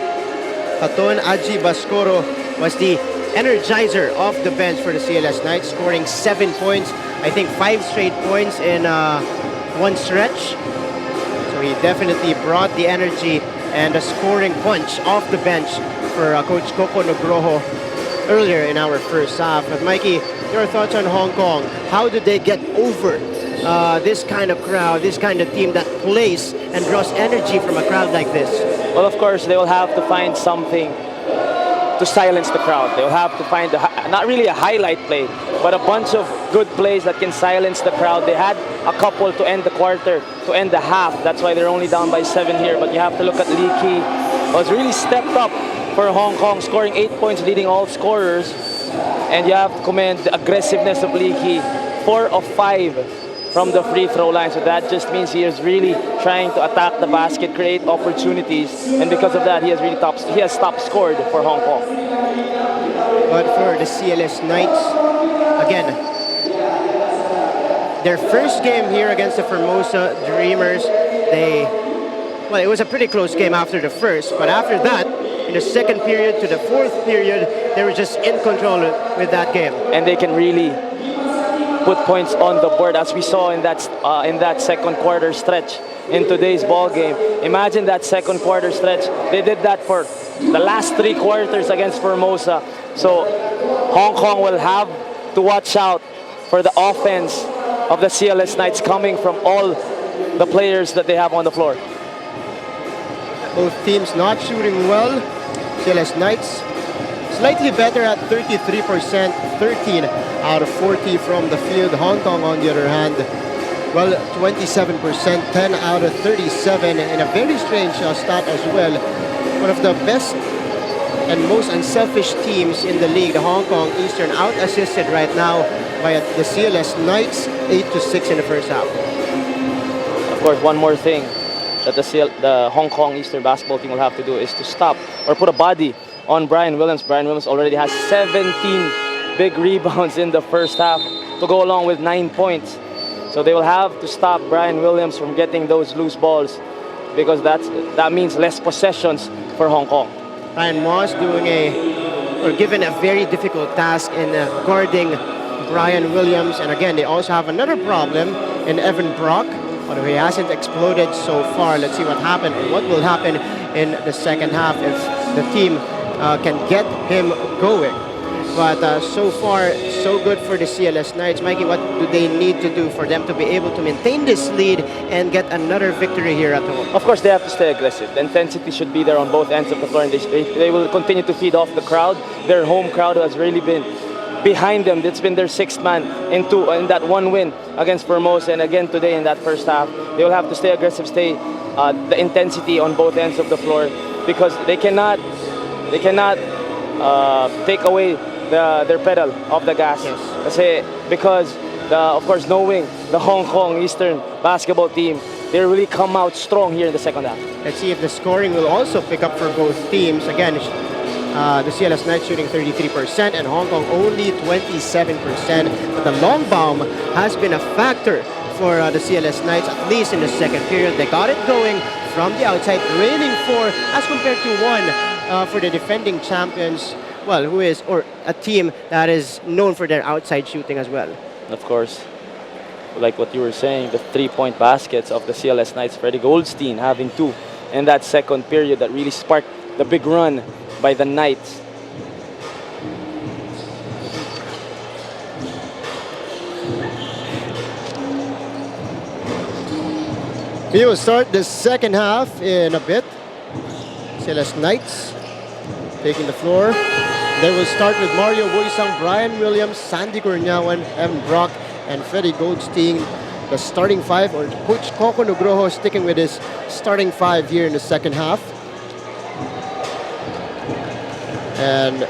Katon Aji Bascoro, was the energizer of the bench for the CLS Knights, scoring 7 points. I think 5 straight points in one stretch. So he definitely brought the energy and a scoring punch off the bench for Coach Coco Nugroho earlier in our first half. But Mikey, your thoughts on Hong Kong? How do they get over this kind of crowd, this kind of team that plays and draws energy from a crowd like this? Well, of course, they will have to find something to silence the crowd. They'll have to find, not really a highlight play, but a bunch of good plays that can silence the crowd. They had a couple to end the quarter, to end the half. That's why they're only down by 7 here. But you have to look at Lee Ki. Was really stepped up for Hong Kong, scoring 8 points, leading all scorers. And you have to commend the aggressiveness of Lee Ki. 4 of 5 from the free throw line. So that just means he is really trying to attack the basket, create opportunities. And because of that, he has top scored for Hong Kong. But for the CLS Knights, again, their first game here against the Formosa Dreamers, well, it was a pretty close game after the first, but after that, in the second period to the fourth period, they were just in control with that game. And they can really put points on the board, as we saw in that second quarter stretch in today's ball game. Imagine that second quarter stretch. They did that for the last 3 quarters against Formosa. So Hong Kong will have to watch out for the offense of the CLS Knights coming from all the players that they have on the floor. Both teams not shooting well. CLS Knights slightly better at 33%, 13 out of 40 from the field. Hong Kong, on the other hand, well, 27%, 10 out of 37, and a very strange stat as well. One of the best and most unselfish teams in the league, the Hong Kong Eastern, out-assisted right now by the CLS Knights, 8-6 in the first half. Of course, one more thing that the Hong Kong Eastern basketball team will have to do is to stop or put a body on Brian Williams. Brian Williams already has 17 big rebounds in the first half to go along with 9 points. So they will have to stop Brian Williams from getting those loose balls, because that means less possessions for Hong Kong. Ryan Moss given a very difficult task in guarding Brian Williams. And again, they also have another problem in Evan Brock, although he hasn't exploded so far. Let's see what will happen in the second half if the team can get him going. But so far, so good for the CLS Knights. Mikey, what do they need to do for them to be able to maintain this lead and get another victory here at home? Of course, they have to stay aggressive. The intensity should be there on both ends of the floor, and they will continue to feed off the crowd. Their home crowd has really been behind them. It's been their 6th man in that one win against Formosa, and again today in that first half. They will have to stay aggressive, stay the intensity on both ends of the floor, because they cannot take away their pedal of the gas. Yes. Kasi because of course knowing the Hong Kong Eastern basketball team, they really come out strong here in the second half. Let's see if the scoring will also pick up for both teams. Again, the CLS Knights shooting 33% and Hong Kong only 27%. But the long bomb has been a factor for the CLS Knights, at least in the second period. They got it going from the outside, raining 4 as compared to 1 for the defending champions. Well, or a team that is known for their outside shooting as well. And of course, like what you were saying, the 3-point baskets of the CLS Knights, Freddie Goldstein having 2 in that second period that really sparked the big run by the Knights. We will start the second half in a bit. CLS Knights taking the floor. They will start with Mario Boisang, Brian Williams, Sandy Cornyawan, Evan Brock, and Freddie Goldstein. The starting 5, or Coach Coco Nugroho sticking with his starting 5 here in the second half. And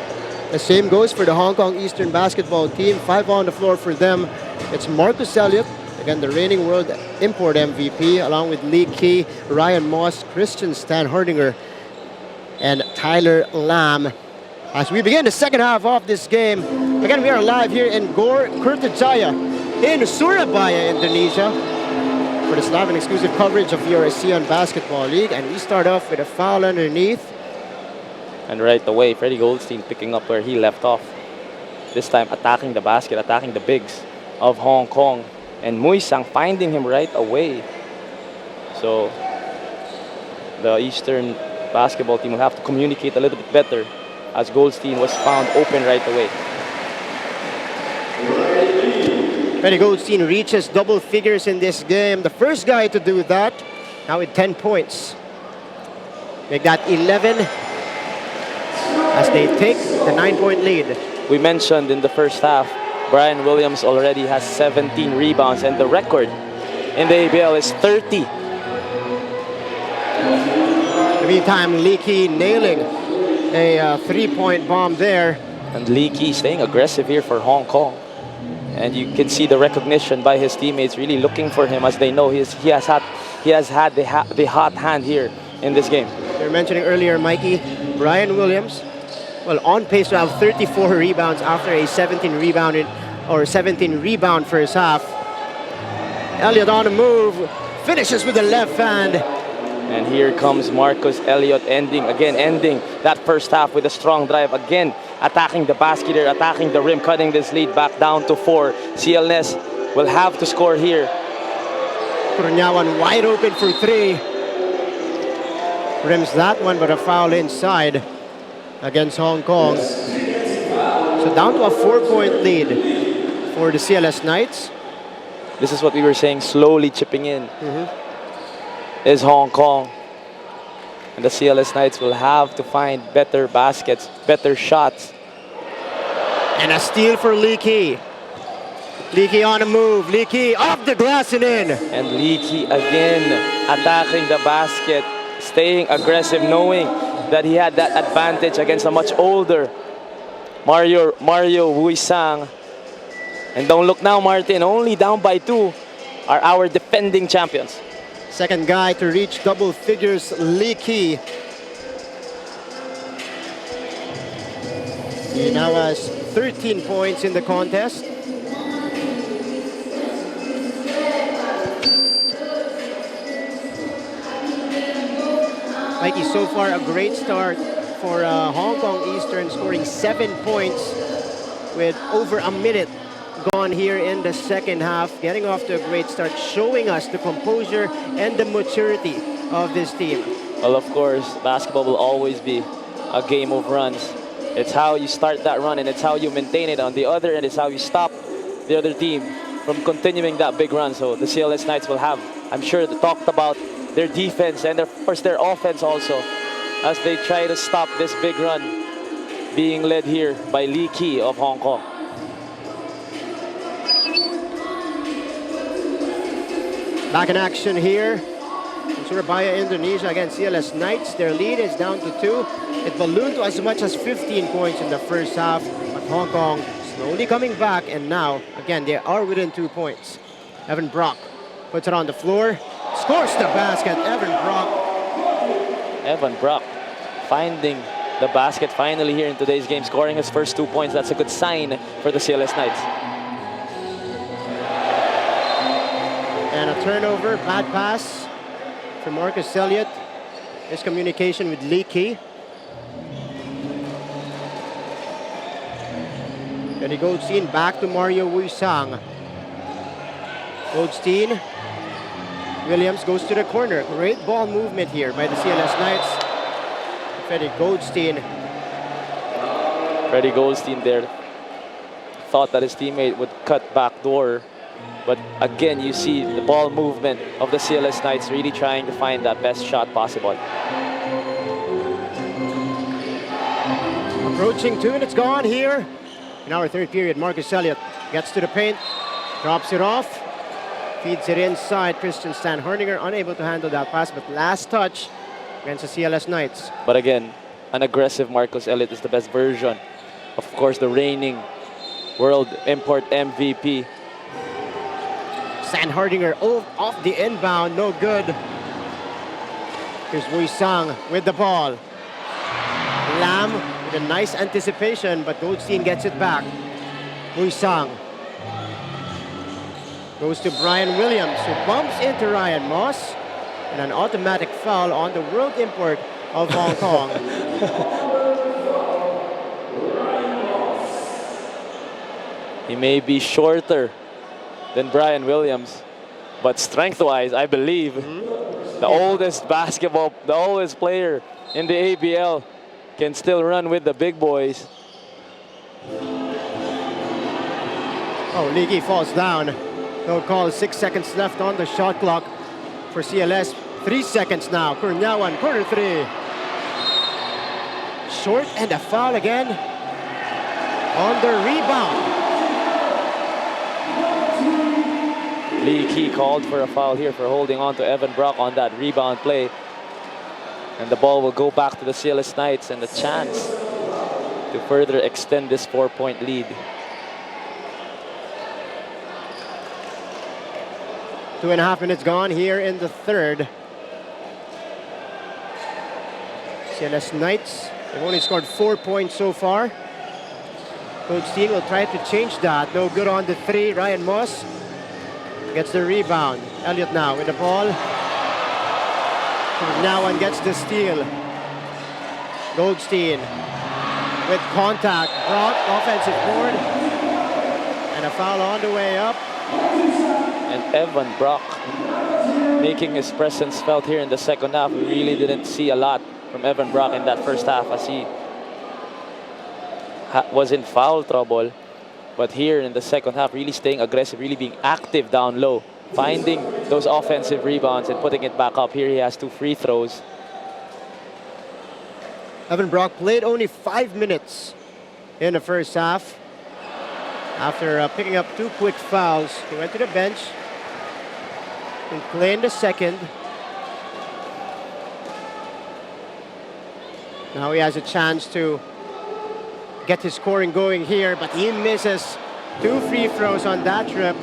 the same goes for the Hong Kong Eastern basketball team. 5 on the floor for them. It's Marcus Elliott, again the reigning world import MVP, along with Lee Key, Ryan Moss, Christian Stan Hardinger, and Tyler Lam. As we begin the second half of this game, again we are live here in Gor Kertajaya in Surabaya, Indonesia, for this live and exclusive coverage of your ASEAN Basketball League. And we start off with a foul underneath. And right away, Freddie Goldstein picking up where he left off. This time attacking the basket, attacking the bigs of Hong Kong. And Muisang finding him right away. So the Eastern basketball team will have to communicate a little bit better, as Goldstein was found open right away. Freddie Goldstein reaches double figures in this game. The first guy to do that, now with 10 points. Make that 11 as they take the 9-point lead. We mentioned in the first half, Brian Williams already has 17 rebounds, and the record in the ABL is 30. In the meantime, Lee Key nailing a 3-point bomb there. And Lee Key staying aggressive here for Hong Kong. And you can see the recognition by his teammates really looking for him, as they know he has had the hot hand here in this game. You were mentioning earlier, Mikey, Brian Williams, well, on pace to have 34 rebounds after a 17 rebound first half. Elliott on the move, finishes with the left hand. And here comes Marcus Elliott ending that first half with a strong drive. Again, attacking the basket here, attacking the rim, cutting this lead back down to 4. CLS will have to score here. Cornyawan wide open for 3. Rims that one, but a foul inside against Hong Kong. So down to a 4-point lead for the CLS Knights. This is what we were saying, slowly chipping in. Is Hong Kong. And the CLS Knights will have to find better baskets, better shots. And a steal for Lee Key. Lee Key on the move. Lee Key off the glass and in. And Lee Key again attacking the basket, staying aggressive, knowing that he had that advantage against a much older Mario Wuisang. And don't look now, Martin, only down by 2 are our defending champions. Second guy to reach double figures, Lee Key. He now has 13 points in the contest. Mikey, so far a great start for Hong Kong Eastern, scoring 7 points with over a minute gone here in the second half, getting off to a great start, showing us the composure and the maturity of this team. Well, of course, basketball will always be a game of runs. It's how you start that run, and it's how you maintain it. On the other end, it's how you stop the other team from continuing that big run. So the CLS Knights will have, I'm sure, talked about their defense and of course their offense also, as they try to stop this big run being led here by Lee Key of Hong Kong. Back in action here in Surabaya, Indonesia against CLS Knights. Their lead is down to 2. It ballooned to as much as 15 points in the first half, but Hong Kong slowly coming back, and now, again, they are within 2 points. Evan Brock puts it on the floor, scores the basket. Evan Brock finding the basket finally here in today's game, scoring his first 2 points. That's a good sign for the CLS Knights. And a turnover, bad pass from Marcus Elliott. Miscommunication with Lee Key. Benny Goldstein back to Mario Wuisang. Goldstein. Williams goes to the corner. Great ball movement here by the CLS Knights. Freddie Goldstein. Freddie Goldstein there thought that his teammate would cut back door. But again, you see the ball movement of the CLS Knights really trying to find that best shot possible. Approaching 2 minutes gone here. In our third period, Marcus Elliott gets to the paint, drops it off, feeds it inside. Christian Stanhardinger unable to handle that pass, but last touch against the CLS Knights. But again, an aggressive Marcus Elliott is the best version. Of course, the reigning world import MVP. Stanhardinger off the inbound, no good. Here's Wuisang with the ball. Lam with a nice anticipation, but Goldstein gets it back. Wuisang goes to Brian Williams, who bumps into Ryan Moss, and an automatic foul on the world import of Hong Kong. He may be shorter than Brian Williams, but strength-wise, I believe the oldest player in the ABL can still run with the big boys. Oh, Ligi falls down. No call, 6 seconds left on the shot clock for CLS. 3 seconds now. Kurniawan, corner 3. Short and a foul again on the rebound. Lee Key called for a foul here for holding on to Evan Brock on that rebound play. And the ball will go back to the CLS Knights and a chance to further extend this 4-point lead. 2.5 minutes gone here in the third. CLS Knights, they've only scored 4 points so far. Goldstein will try to change that. No good on the 3. Ryan Moss gets the rebound. Elliott now with the ball. Now one gets the steal. Goldstein with contact. Brock, offensive board. And a foul on the way up. And Evan Brock making his presence felt here in the second half. We really didn't see a lot from Evan Brock in that first half as he was in foul trouble. But here in the second half, really staying aggressive, really being active down low, finding those offensive rebounds and putting it back up. Here he has 2 free throws. Evan Brock played only 5 minutes in the first half. After picking up 2 quick fouls, he went to the bench and played in the second. Now he has a chance to get his scoring going here, but he misses 2 free throws on that trip.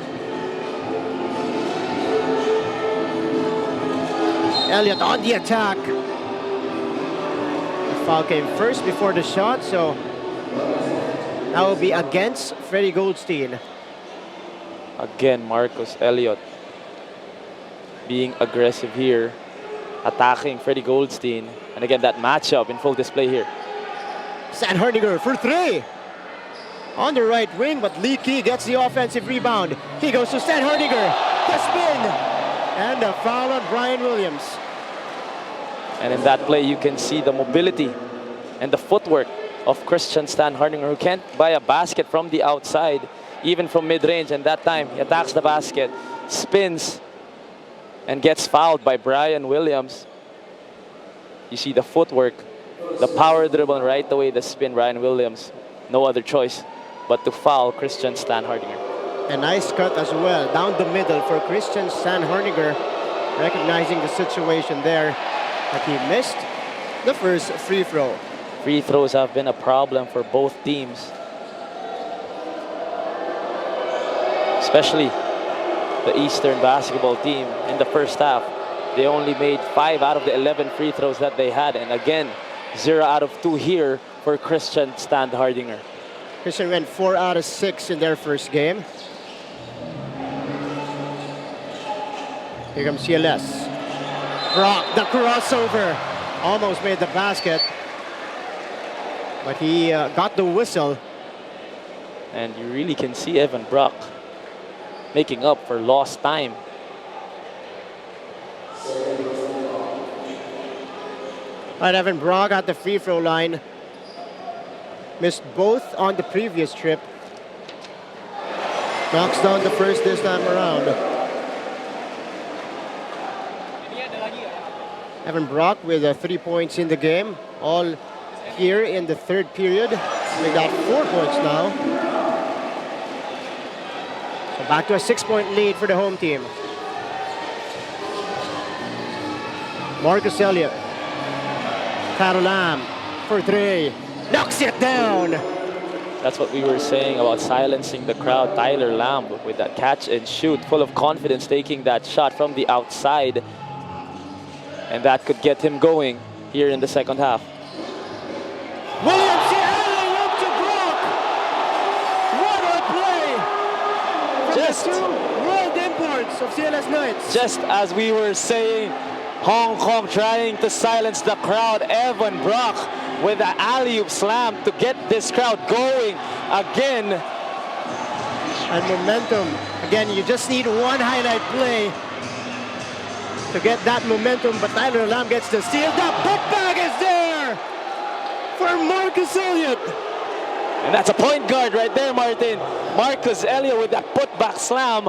Elliott on the attack. The foul came first before the shot, so that will be against Freddie Goldstein. Again, Marcus Elliott being aggressive here, attacking Freddie Goldstein. And again, that matchup in full display here. Stanhardinger for 3. On the right wing, but Lee Key gets the offensive rebound. He goes to Stanhardinger. The spin! And a foul on Brian Williams. And in that play, you can see the mobility and the footwork of Christian Stanhardinger, who can't buy a basket from the outside, even from mid-range. And that time, he attacks the basket, spins, and gets fouled by Brian Williams. You see the footwork, the power dribble, and right away the spin. Brian Williams, no other choice but to foul Christian Stanhardinger. A nice cut as well, down the middle for Christian Stanhardinger, recognizing the situation there, but he missed the first free throw. Free throws have been a problem for both teams. especially the Eastern basketball team in the first half. They only made 5 out of the 11 free throws that they had. And again, 0 out of 2 here for Christian Standhardinger. Christian went 4 out of 6 in their first game. Here comes CLS. Brock, the crossover. Almost made the basket. But he got the whistle. And you really can see Evan Brock making up for lost time. Right, Evan Brock at the free throw line. Missed both on the previous trip. Knocks down the first this time around. Evan Brock with 3 points in the game. All here in the third period. We got 4 points now. So back to a 6-point lead for the home team. Marcus Elliott. Tyler Lamb for 3. Knocks it down. That's what we were saying about silencing the crowd. Tyler Lamb with that catch and shoot, full of confidence, taking that shot from the outside. And that could get him going here in the second half. Williams up to Brock. What a play from Just- the 2 world imports of CLS Knights. Just as we were saying, Hong Kong trying to silence the crowd. Evan Brock with the alley-oop slam to get this crowd going again. And momentum. Again, you just need one highlight play to get that momentum, but Tyler Lamb gets the steal. The putback is there for Marcus Elliott. And that's a point guard right there, Martin. Marcus Elliott with that putback slam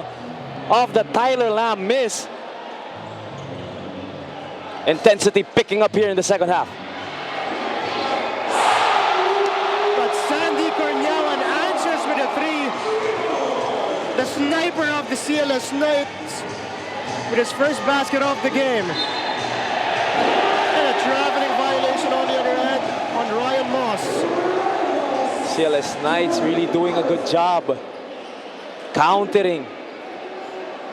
off the Tyler Lamb miss. Intensity picking up here in the second half. But Sandy Cornyawan answers with a 3. The sniper of the CLS Knights with his first basket of the game. And a traveling violation on the other end on Ryan Moss. CLS Knights really doing a good job countering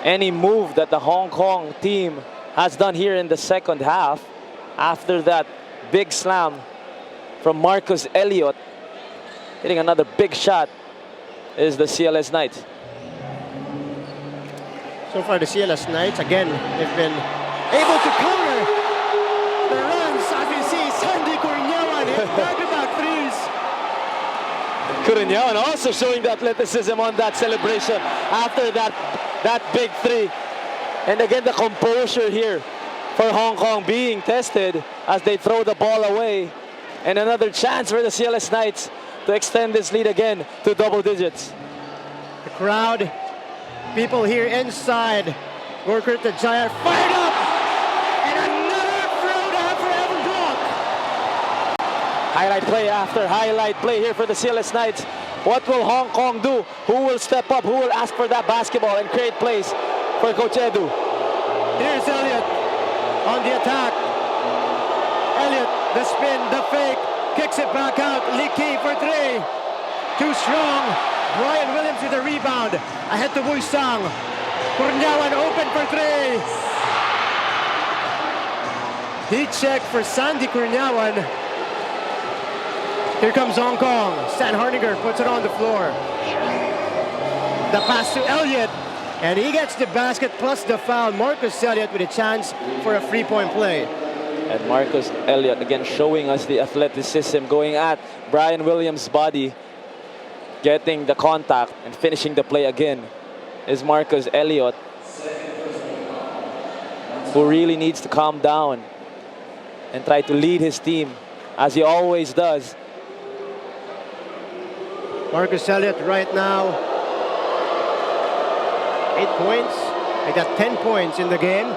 any move that the Hong Kong team has done here in the second half. After that big slam from Marcus Elliott, hitting another big shot is the CLS Knights. So far, the CLS Knights, again, they've been able to counter the runs. As you see, Sandy Cornyawan hit back-to-back threes. Cornyawan also showing the athleticism on that celebration after that big 3. And again, the composure here for Hong Kong being tested as they throw the ball away. And another chance for the CLS Knights to extend this lead again to double digits. The crowd, people here inside. Gorkert the Giant fired up. And another throwdown for Evan Brock. Highlight play after highlight play here for the CLS Knights. What will Hong Kong do? Who will step up? Who will ask for that basketball and create plays for Coach Edu? Here's Elliott on the attack. Elliott, the spin, the fake, kicks it back out. Leaky for 3. Too strong. Brian Williams with a rebound. Ahead to Buisang. Cornyawan open for 3. Heat check for Sandy Cornyawan. Here comes Hong Kong. Stan Hardinger puts it on the floor. The pass to Elliott. And he gets the basket plus the foul. Marcus Elliott with a chance for a 3-point play. And Marcus Elliott again showing us the athleticism, going at Brian Williams' body, getting the contact and finishing the play again is Marcus Elliott, who really needs to calm down and try to lead his team as he always does. Marcus Elliott right now, 8 points. He got 10 points in the game.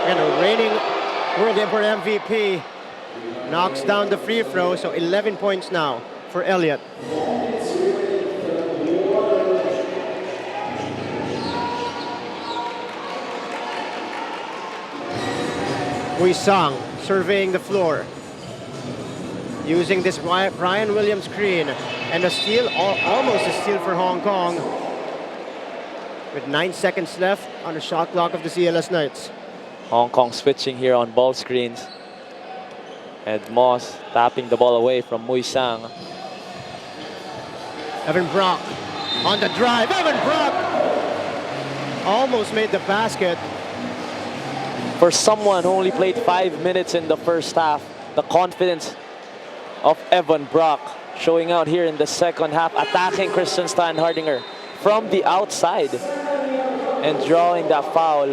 And a reigning World Import MVP knocks down the free throw, so 11 points now for Elliott. Buisang surveying the floor. Using this Brian Williams screen. And a steal, almost a steal for Hong Kong. With 9 seconds left on the shot clock of the CLS Knights. Hong Kong switching here on ball screens. And Moss tapping the ball away from Mui Sang. Evan Brock on the drive. Evan Brock almost made the basket. For someone who only played 5 minutes in the first half, the confidence of Evan Brock showing out here in the second half, attacking Christian Steinhardinger from the outside and drawing that foul.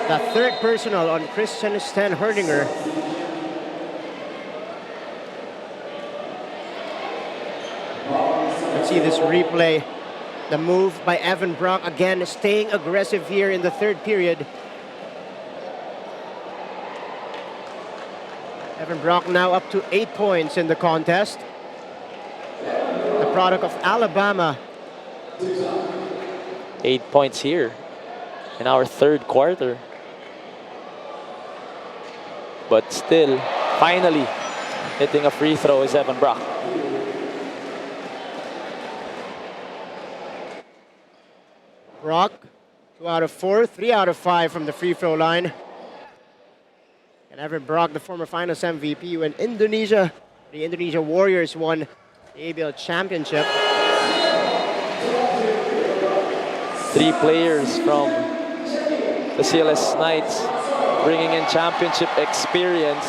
The third personal on Christian Steinhardinger. Let's see this replay. The move by Evan Brock, again staying aggressive here in the third period. Evan Brock now up to 8 points in the contest. The product of Alabama. 8 points here in our third quarter. But still, finally, hitting a free throw is Evan Brock. Brock, 2 out of 4, 3 out of 5 from the free throw line. And Evan Brock, the former finals MVP when Indonesia, the Indonesia Warriors won the ABL championship. 3 players from the CLS Knights bringing in championship experience.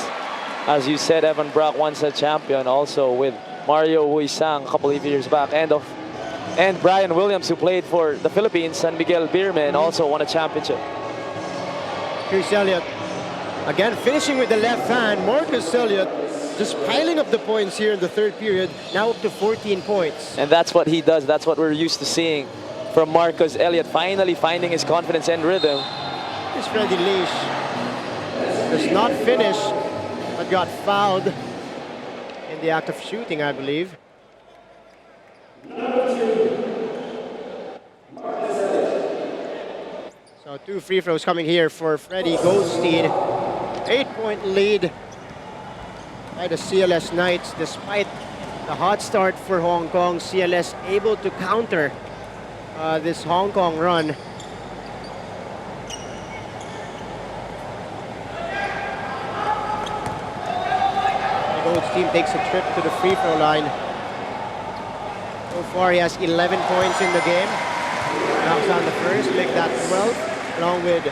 As you said, Evan Brock once a champion, also with Mario Huisang a couple of years back, and Brian Williams, who played for the Philippines, and Miguel Bierman also won a championship. Here's Elliott. Again, finishing with the left hand. Marcus Elliott just piling up the points here in the third period, now up to 14 points. And that's what he does. That's what we're used to seeing from Marcus Elliott, finally finding his confidence and rhythm. Here's Freddie Leish. Does not finish, but got fouled in the act of shooting, I believe. So 2 free throws coming here for Freddie Goldstein. 8-point lead by the CLS Knights. Despite the hot start for Hong Kong, CLS able to counter this Hong Kong run. The Goldstein takes a trip to the free throw line. So far he has 11 points in the game. Knocks down the first, make that 12, along with 2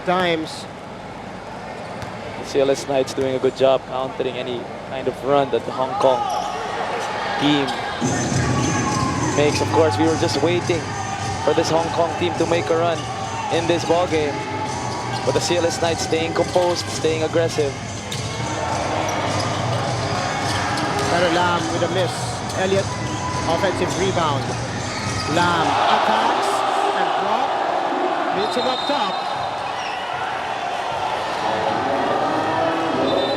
times. The CLS Knights doing a good job countering any kind of run that the Hong Kong team makes. Of course, we were just waiting for this Hong Kong team to make a run in this ball game. But the CLS Knights staying composed, staying aggressive. Better Lam with a miss. Elliott, offensive rebound. Lam attacks and Brock meets him up top.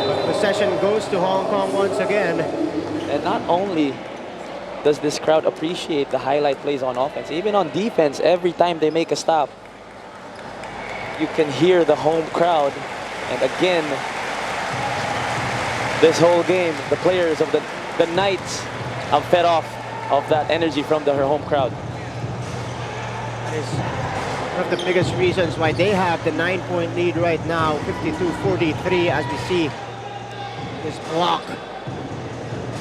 But possession goes to Hong Kong once again. And not only does this crowd appreciate the highlight plays on offense, even on defense, every time they make a stop, you can hear the home crowd. And again, this whole game, the players of the Knights have fed off of that energy from their home crowd. That is one of the biggest reasons why they have the 9-point lead right now, 52-43, as we see this block.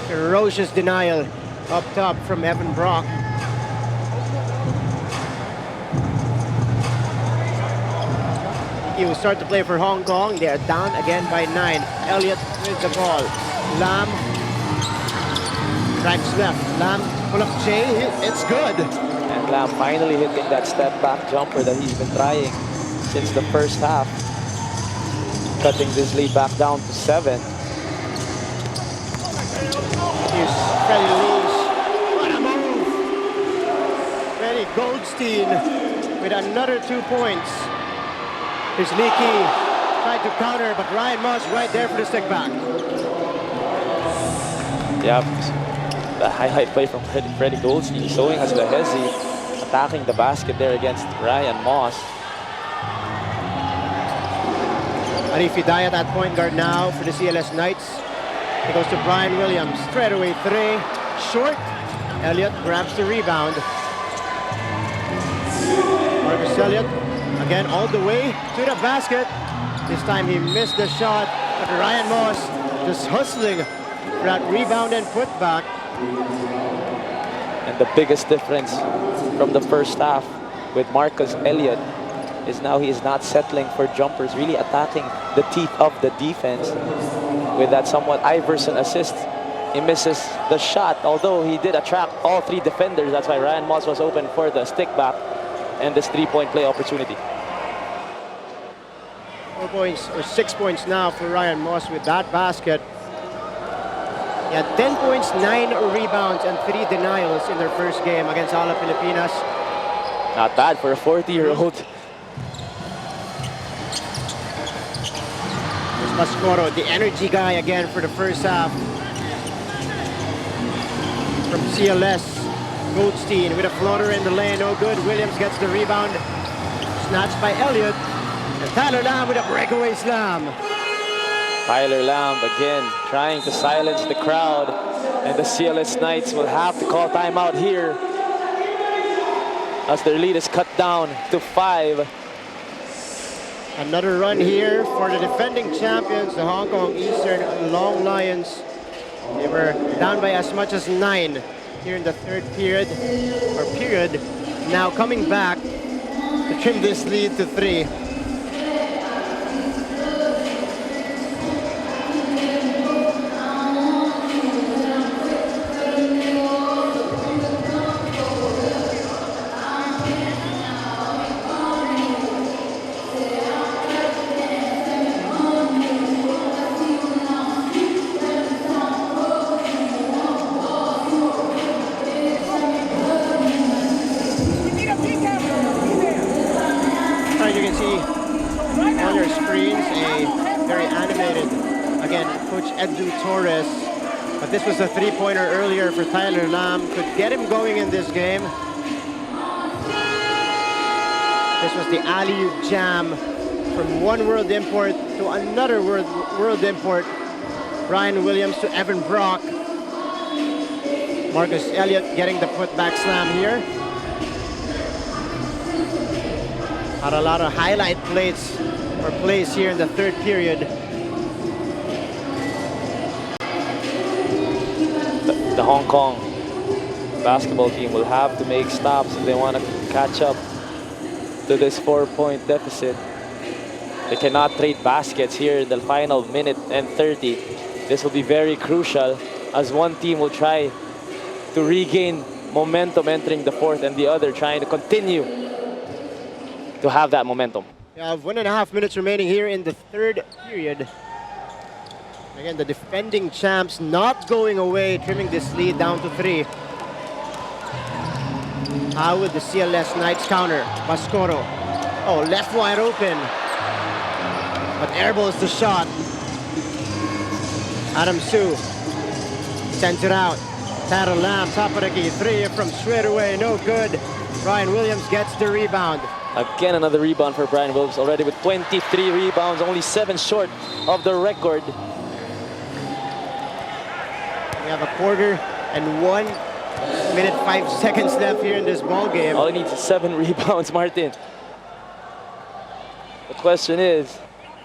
Ferocious denial up top from Evan Brock. He will start to play for Hong Kong. They are down again by 9. Elliott with the ball. Lam tracks left. Lam pull up J. It's good. And Lam finally hitting that step back jumper that he's been trying since the first half, cutting this lead back down to 7. Here's Freddie Leish. What a move! Freddie Goldstein with another 2 points. Here's Leakey, tried to counter, but Ryan Moss right there for the stick back. Yeah, the highlight play from Freddie Goldstein showing us the Hezi attacking the basket there against Ryan Moss. Arif Hidayat at point guard now for the CLS Knights. It goes to Brian Williams. Straight away three. Short. Elliott grabs the rebound. Marcus Elliott again all the way to the basket. This time he missed the shot. But Ryan Moss just hustling for that rebound and putback. And the biggest difference from the first half with Marcus Elliott is now he is not settling for jumpers, really attacking the teeth of the defense with that somewhat Iverson assist. He misses the shot, although he did attract all three defenders. That's why Ryan Moss was open for the stick back and this three-point play opportunity. 4 points or 6 points now for Ryan Moss with that basket. He had 10 points, 9 rebounds, and 3 denials in their first game against Ala Pilipinas. Not bad for a 40-year-old. There's Mascoro, the energy guy again for the first half. From CLS, Goldstein with a floater in the lane, no good. Williams gets the rebound, snatched by Elliott. And Tyler Lamb with a breakaway slam. Tyler Lamb again trying to silence the crowd, and the CLS Knights will have to call timeout here as their lead is cut down to 5. Another run here for the defending champions, the Hong Kong Eastern Long Lions. They were down by as much as 9 here in the third period, now coming back to trim this lead to 3. But this was a three-pointer earlier for Tyler Lamb. Could get him going in this game. This was the alley-oop jam from one world import to another world import. Brian Williams to Evan Brock. Marcus Elliott getting the putback slam here. Had a lot of highlight plays here in the third period. The Hong Kong basketball team will have to make stops if they want to catch up to this 4-point deficit. They cannot trade baskets here in the final minute and 30. This will be very crucial as one team will try to regain momentum entering the fourth and the other trying to continue to have that momentum. We have 1.5 minutes remaining here in the third period. Again, the defending champs not going away, trimming this lead down to 3. How would the CLS Knights counter? Mascoro. Oh, left wide open. But airballs the shot. Adam Su sends it out. Tyler Lamb, top of the key. 3 from straight away, no good. Brian Williams gets the rebound. Again, another rebound for Brian Williams, already with 23 rebounds, only 7 short of the record. We have a quarter and 1 minute 5 seconds left here in this ball game. All he needs is 7 rebounds, Martin. The question is,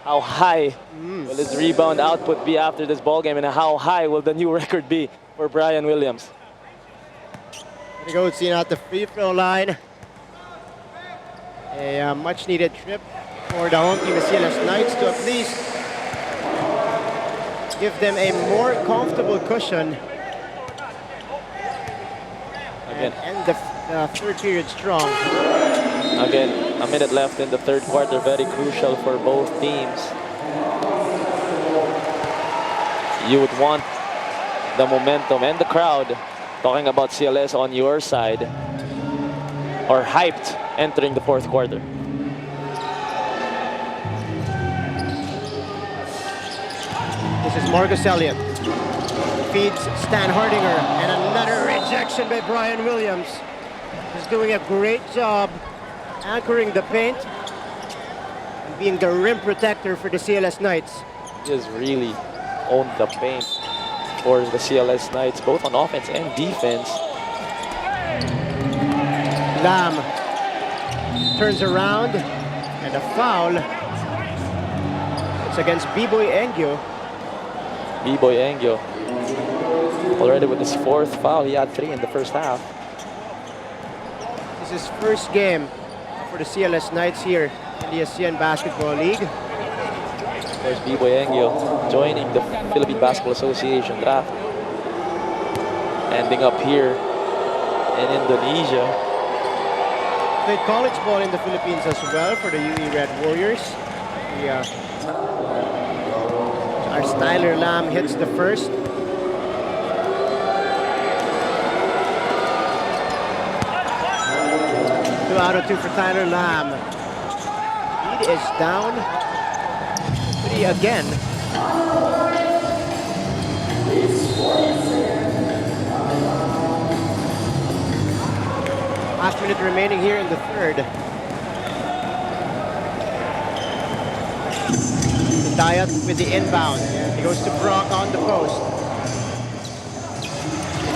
how high will his rebound output be after this ball game, and how high will the new record be for Brian Williams? Here we go, seen at the free throw line. A much needed trip for the home team, the CLS Knights, to at least give them a more comfortable cushion. Again. And the third period strong. Again, a minute left in the third quarter, very crucial for both teams. You would want the momentum and the crowd talking about CLS on your side, or hyped entering the fourth quarter. This is Marcus Elliott. Feeds Stan Hardinger, and another rejection by Brian Williams. He's doing a great job anchoring the paint and being the rim protector for the CLS Knights. He has really owned the paint. for the CLS Knights, both on offense and defense. Lam turns around and a foul. It's against B-Boy Engyo. B-Boy Engyo, already with his 4th foul. He had 3 in the first half. This is his first game for the CLS Knights here in the ASEAN Basketball League. Of course, B-Boy Engyo joining the Philippine Basketball Association draft. Ending up here in Indonesia. Played college ball in the Philippines as well for the UE Red Warriors. Our Tyler Lam hits the first. 2 out of 2 for Tyler Lam. Lead is down 3 again. Last minute remaining here in the third. Diet with the inbound. He goes to Brock on the post.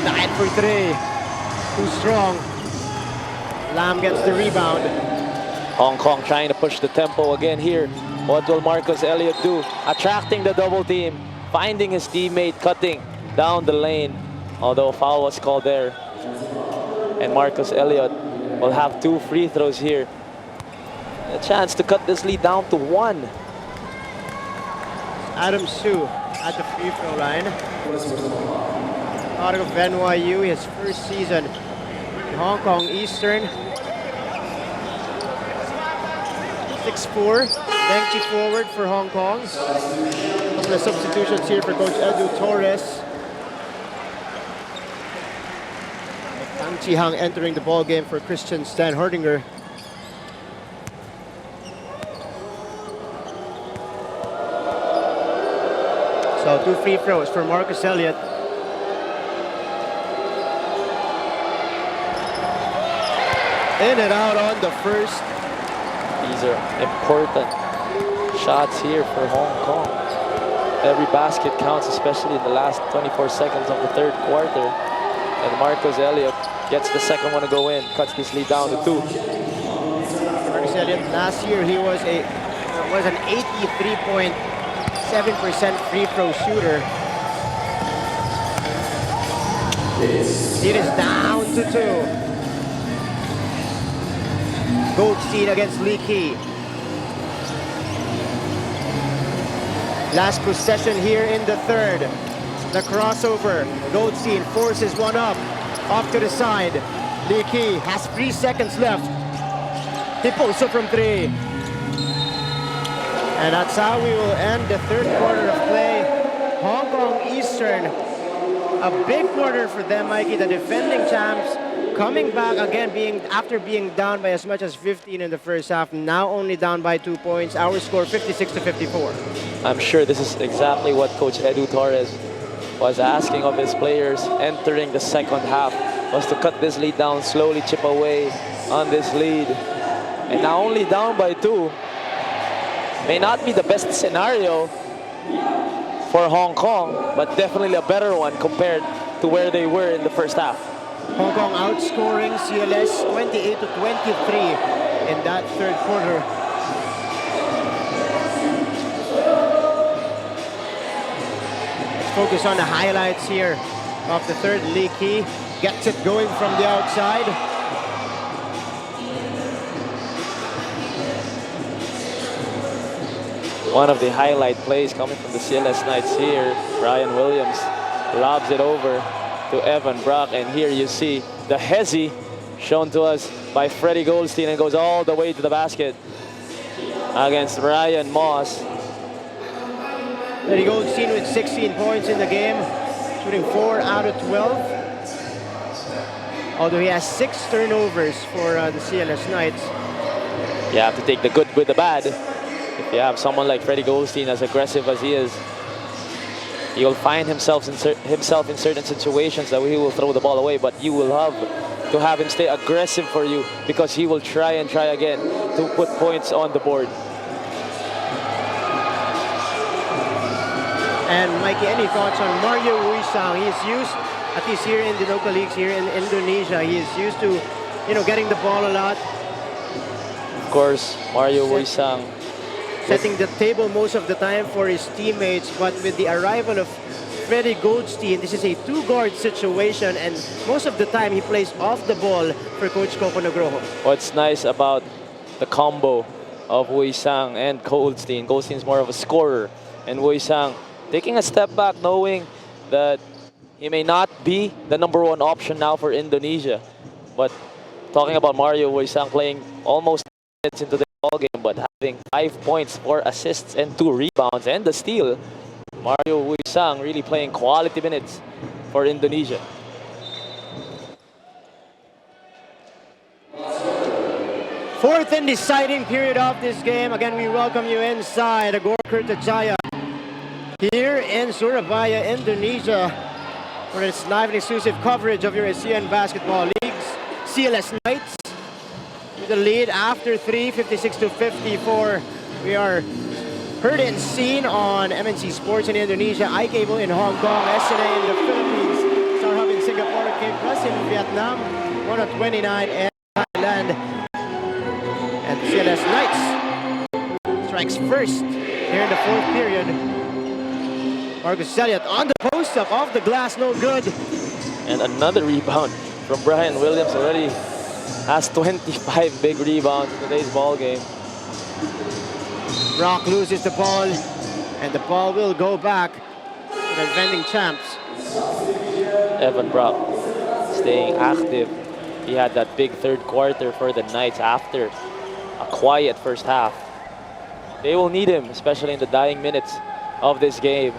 Diet for 3. Too strong. Lam gets the rebound. Hong Kong trying to push the tempo again here. What will Marcus Elliott do? Attracting the double team, finding his teammate, cutting down the lane. Although a foul was called there. And Marcus Elliott will have 2 free throws here. A chance to cut this lead down to 1. Adam Su at the free throw line. Out of NYU, his first season in Hong Kong Eastern. 6'4", lengthy forward for Hong Kong. Couple of substitutions here for Coach Edu Torres. Tang Chi-hang entering the ball game for Christian Stan Herdinger. So 2 free throws for Marcus Elliott. In and out on the first. These are important shots here for Hong Kong. Every basket counts, especially in the last 24 seconds of the third quarter. And Marcus Elliott gets the second one to go in, cuts this lead down to 2. Marcus Elliott, last year he was an 83.7% free throw shooter. It is down to 2. Goldstein against Lee Kee. Last possession here in the third. The crossover. Goldstein forces one up. Off to the side. Lee Kee has 3 seconds left. He pulls up from 3. And that's how we will end the third quarter of play. Hong Kong Eastern. A big quarter for them, Mikey. The defending champs coming back again, after being down by as much as 15 in the first half. Now only down by 2 points. Our score 56-54. I'm sure this is exactly what Coach Edu Torres was asking of his players entering the second half, was to cut this lead down, slowly chip away on this lead. And now only down by 2. May not be the best scenario for Hong Kong, but definitely a better one compared to where they were in the first half. Hong Kong outscoring CLS 28-23 in that third quarter. Let's focus on the highlights here of the third. Lee Kee gets it going from the outside. One of the highlight plays coming from the CLS Knights here. Brian Williams lobs it over to Evan Brock, and here you see the hezzy shown to us by Freddie Goldstein, and goes all the way to the basket against Ryan Moss. Freddie Goldstein with 16 points in the game, shooting 4 out of 12. Although he has 6 turnovers for the CLS Knights. You have to take the good with the bad. If you have someone like Freddie Goldstein, as aggressive as he is, he will find himself in certain situations that he will throw the ball away, but you will have to have him stay aggressive for you, because he will try and try again to put points on the board. And Mikey, any thoughts on Mario Wuisang? He's used, at least here in the local leagues here in Indonesia, he is used to, getting the ball a lot. Of course, Mario Wuisang Setting the table most of the time for his teammates, but with the arrival of Freddy Goldstein, this is a two-guard situation, and most of the time he plays off the ball for Coach Coco Nugroho. What's nice about the combo of Wuisang and Goldstein. Goldstein's more of a scorer, and Wuisang taking a step back, knowing that he may not be the #1 option now for Indonesia. But talking about Mario Wuisang playing almost minutes into the ball game, but having 5 points, 4 assists, and 2 rebounds, and the steal. Mario Wuisang really playing quality minutes for Indonesia. Fourth and deciding period of this game. Again, we welcome you inside Agor Kertajaya here in Surabaya, Indonesia, for its live and exclusive coverage of your ASEAN Basketball Leagues. CLS Knights with the lead after 3, 56-54. We are heard and seen on MNC Sports in Indonesia, iCable in Hong Kong, SNA in the Philippines, StarHub in Singapore, K Plus in Vietnam, 129 in Thailand. And the CLS Knights strikes first here in the fourth period. Marcus Elliott on the post-up, off the glass, no good. And another rebound from Brian Williams. Already has 25 big rebounds in today's ball game. Brock loses the ball, and the ball will go back to the defending champs. Evan Brock staying active. He had that big third quarter for the Knights after a quiet first half. They will need him, especially in the dying minutes of this game.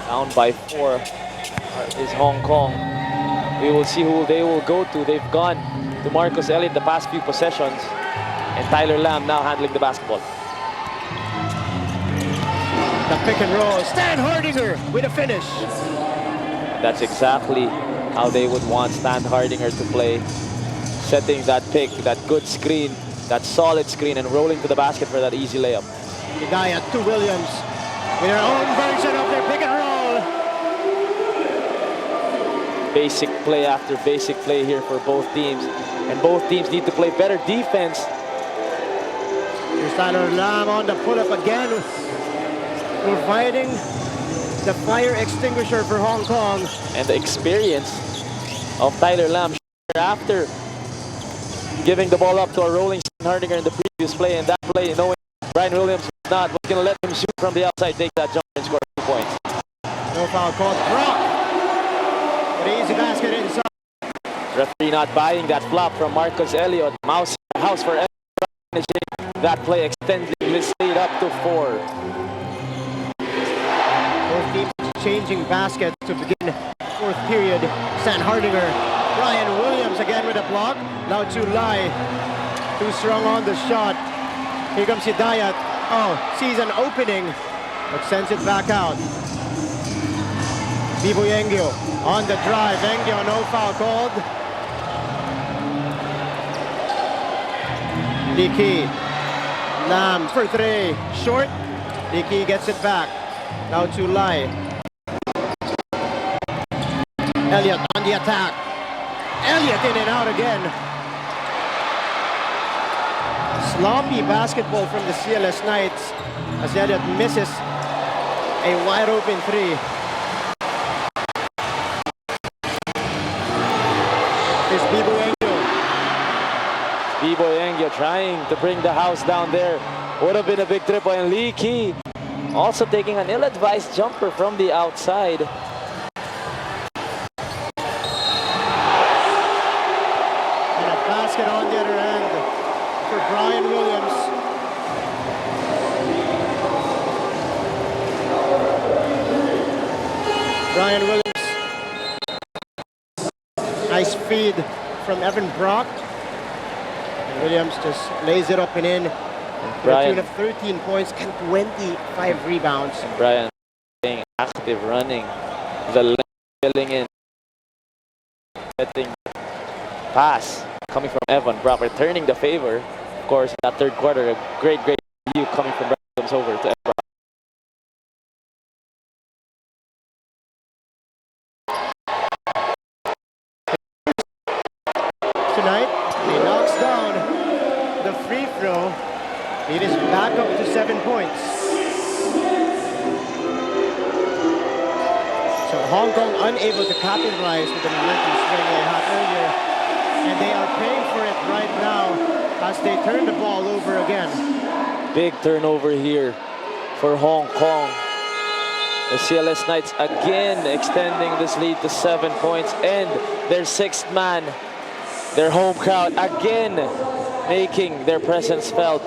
Down by 4 is Hong Kong. We will see who they will go to. They've gone to Marcus Elliott the past few possessions, and Tyler Lamb now handling the basketball. The pick and roll, Stan Hardinger with a finish. That's exactly how they would want Stan Hardinger to play. Setting that pick, that good screen, that solid screen, and rolling to the basket for that easy layup. Hidayat to Williams with their own version of their pick and roll. Basic play after basic play here for both teams. And both teams need to play better defense. Here's Tyler Lamb on the pull-up again, providing the fire extinguisher for Hong Kong. And the experience of Tyler Lamb after giving the ball up to a rolling Stan Hardinger in the previous play, and that play, knowing Brian Williams was going to let him shoot from the outside, take that jump and score 2 points. No foul called. Brock, an easy basket inside. Referee not buying that flop from Marcus Elliott. House for Elliott, finishing that play, extending this lead up to 4. Both teams changing baskets to begin fourth period. Stan Hardinger, Brian Williams again with a block. Now Lai, too strong on the shot. Here comes Hidayat. Oh, sees an opening, but sends it back out. Bibo Yengyo on the drive. Yengyo, no foul called. Leaky, Lamb for 3, short. Leaky gets it back. Now Lai. Elliott on the attack. Elliott in and out again. Sloppy basketball from the CLS Knights as Elliott misses a wide open 3. Here's Bibo Yengyo. Bibo Yengyo trying to bring the house down there. Would have been a big triple, and Lee Kee also taking an ill-advised jumper from the outside. And a basket on the other end for Brian Williams. Brian Williams. Nice feed from Evan Brock. And Williams just lays it up and in. Brian, a tune of 13 points and 25 rebounds. Brian being active, running the lane, filling in, setting pass coming from Evan Brock, returning the favor. Of course, in that third quarter, a great view coming from Brian Williams over to Evan Brock. tonight. He knocks down the free throw. It is back up to 7 points. So Hong Kong unable to capitalize with the momentum swing they had earlier. And they are paying for it right now as they turn the ball over again. Big turnover here for Hong Kong. The CLS Knights again extending this lead to 7 points, and their sixth man, their home crowd, again making their presence felt.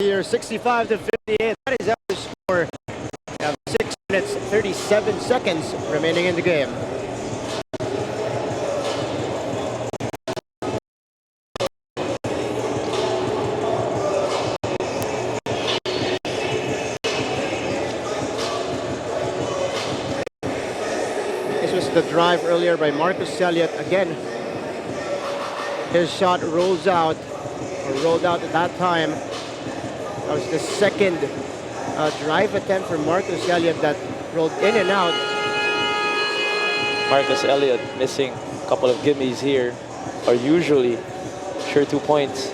Here, 65 to 58. That is our score. We have 6 minutes, 37 seconds remaining in the game. This was the drive earlier by Marcus Elliott. Again, his shot rolls out, or rolled out at that time. That was the second drive attempt for Marcus Elliott that rolled in and out. Marcus Elliott missing a couple of gimmies here, are usually sure 2 points,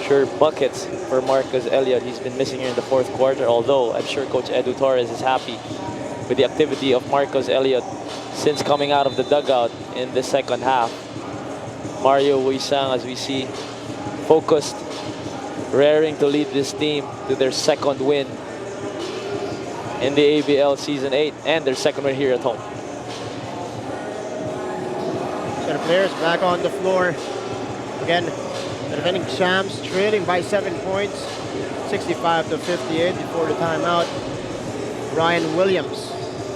sure buckets for Marcus Elliott. He's been missing here in the fourth quarter, although I'm sure Coach Edu Torres is happy with the activity of Marcus Elliott since coming out of the dugout in the second half. Mario Wuisang, as we see, focused, raring to lead this team to their second win in the ABL Season 8 and their second win here at home. So the players back on the floor. Again, the defending champs trailing by 7 points, 65 to 58 before the timeout. Ryan Williams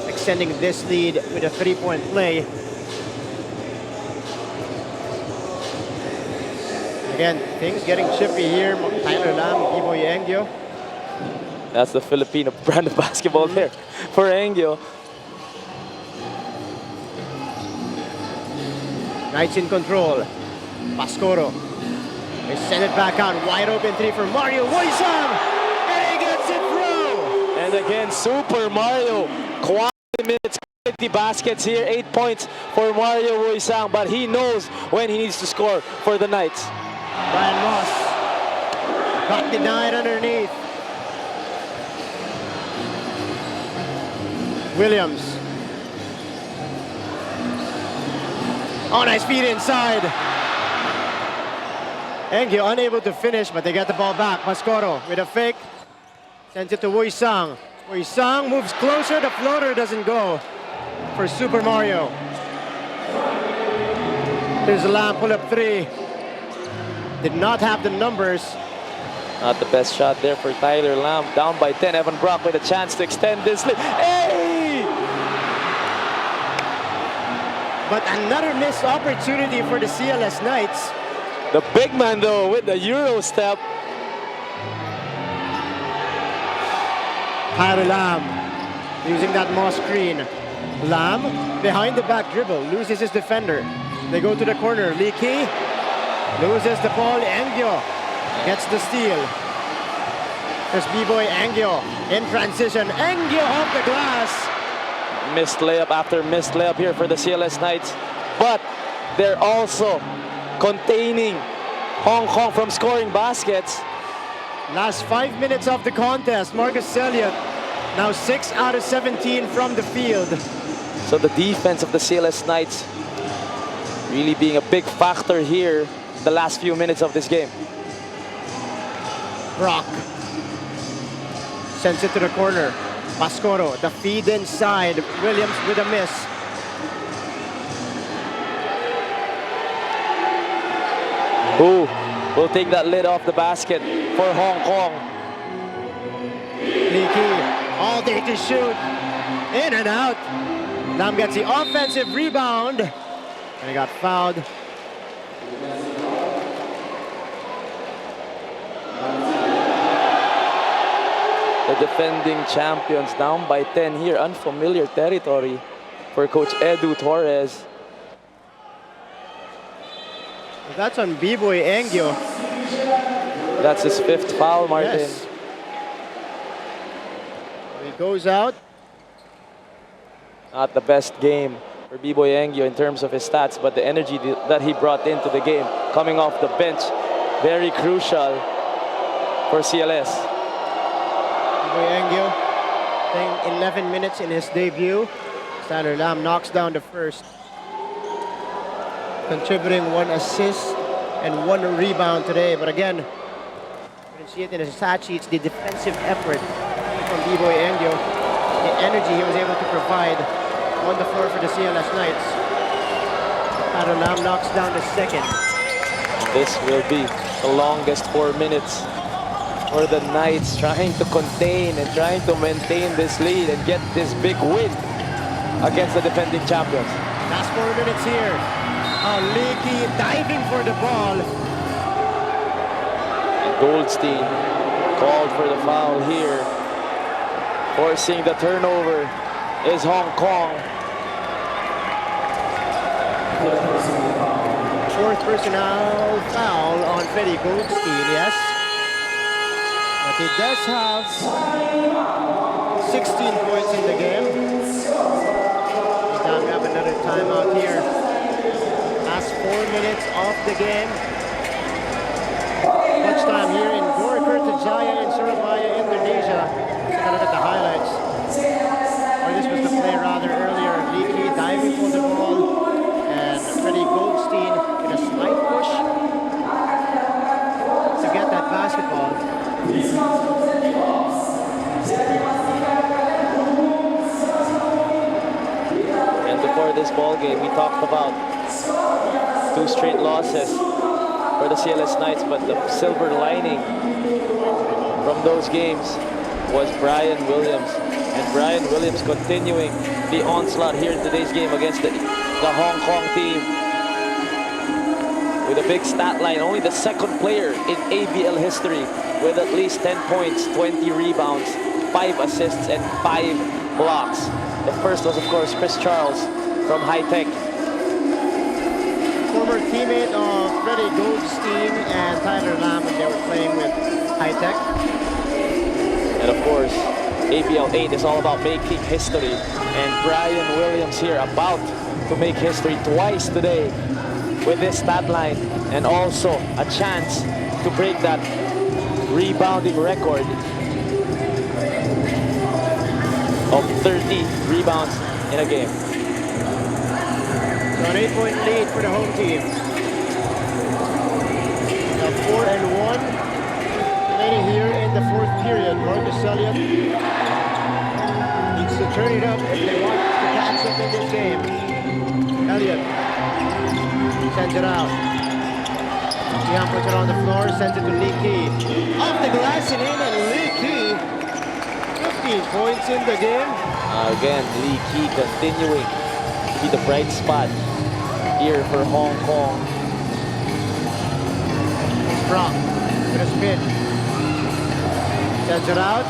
extending this lead with a 3-point play. Again, things getting chippy here. Tyler Lam, B-Boy Engyo. That's the Filipino brand of basketball there for Engyo. Knights in control. Pascoro. They send it back out. Wide open three for Mario Wuisang. And he gets it through. And again, Super Mario. Quality minutes, quality baskets here. 8 points for Mario Wuisang, but he knows when he needs to score for the Knights. Brian Moss got denied underneath. Williams. Oh, nice feed inside. Engyo unable to finish, but they get the ball back. Pascoro with a fake. Sends it to Wuisang. Wuisang moves closer. The floater doesn't go for Super Mario. Here's a Lamb pull-up three. Did not have the numbers. Not the best shot there for Tyler Lamb. Down by 10. Evan Brock with a chance to extend this lead. Hey! But another missed opportunity for the CLS Knights. The big man, though, with the Euro step. Tyler Lamb using that Moss screen. Lamb behind the back dribble. Loses his defender. They go to the corner. Lee Key loses the ball. Engyo gets the steal. There's B-Boy Engyo in transition. Engyo off the glass. Missed layup after missed layup here for the CLS Knights. But they're also containing Hong Kong from scoring baskets. Last 5 minutes of the contest. Marcus Elliott now 6 out of 17 from the field. So the defense of the CLS Knights really being a big factor here the last few minutes of this game. Brock sends it to the corner. Pascoro, the feed inside. Williams with a miss. Who will take that lid off the basket for Hong Kong? Leaky, all day to shoot. In and out. Lam gets the offensive rebound. And he got fouled. The defending champions down by 10 here. Unfamiliar territory for Coach Edu Torres. That's on B-Boy Engyo. That's his 5th foul, Martin. Yes. He goes out. Not the best game for B-Boy Angio in terms of his stats, but the energy that he brought into the game, coming off the bench, very crucial for CLS. B-Boy Angio playing 11 minutes in his debut. Tyler Lamb knocks down the first, contributing 1 assist and 1 rebound today. But again, you can see it in his stat sheets, the defensive effort from B-Boy Angio, the energy he was able to provide on the floor for the CLS Knights. Tyler Lamb knocks down the second. This will be the longest 4 minutes for the Knights, trying to contain and trying to maintain this lead and get this big win against the defending champions. Last 4 minutes here. Leaky diving for the ball. And Goldstein called for the foul here. Forcing the turnover is Hong Kong. Fourth personal foul on Freddie Goldstein, yes. But he does have 16 points in the game. Anytime we have another timeout here. Last 4 minutes of the game. Much time here in Kertajaya in Surabaya, Indonesia. Let's take a look at the highlights. Or this was the play rather earlier. Leaky diving for the ball. And Freddie Goldstein in a slight push to get that basketball. And before this ball game, we talked about 2 straight losses for the CLS Knights, but the silver lining from those games was Brian Williams. And Brian Williams continuing the onslaught here in today's game against the Hong Kong team with a big stat line. Only the second player in ABL history with at least 10 points, 20 rebounds, 5 assists, and 5 blocks. The first was, of course, Chris Charles from High Tech. Former teammate of Freddie Goldstein and Tyler Lamb when they were playing with High Tech. And of course, ABL 8 is all about making history. And Brian Williams here about to make history twice today with this stat line. And also a chance to break that rebounding record of 30 rebounds in a game. So an 8-point lead for the home team. Now 4-1. Remaining here in the 4th period. Marcus Elliott needs to turn it up if they want to catch up in this game. Elliott sends it out. Dion puts it on the floor, sends it to Lee Key. Off the glass and in, and Lee Key 15 points in the game. Again, Lee Key continuing to be the bright spot here for Hong Kong. Brock with a spin. Sends it out.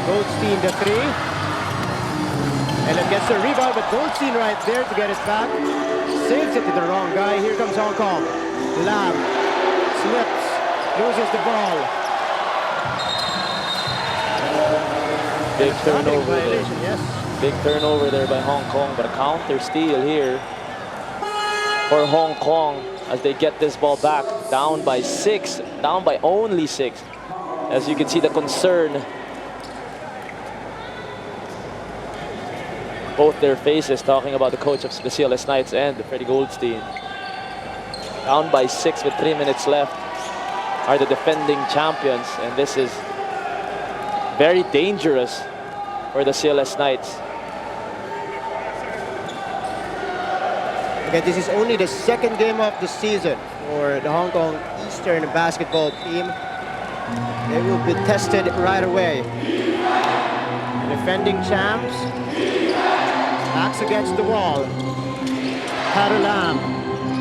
Goldstein the 3. And it gets the rebound, but Goldstein right there to get it back. Saves it to the wrong guy. Here comes Hong Kong. Lamb slips, loses the ball. Big turnover there. Yes. Big turnover there by Hong Kong, but a counter steal here for Hong Kong as they get this ball back. Down by 6, down by only 6. As you can see the concern both their faces talking about the coach of the CLS Knights and Freddie Goldstein. Down by 6 with 3 minutes left are the defending champions, and this is very dangerous for the CLS Knights. Okay, this is only the 2nd game of the season for the Hong Kong Eastern basketball team. They will be tested right away. The defending champs, backs against the wall. Tyler Lamb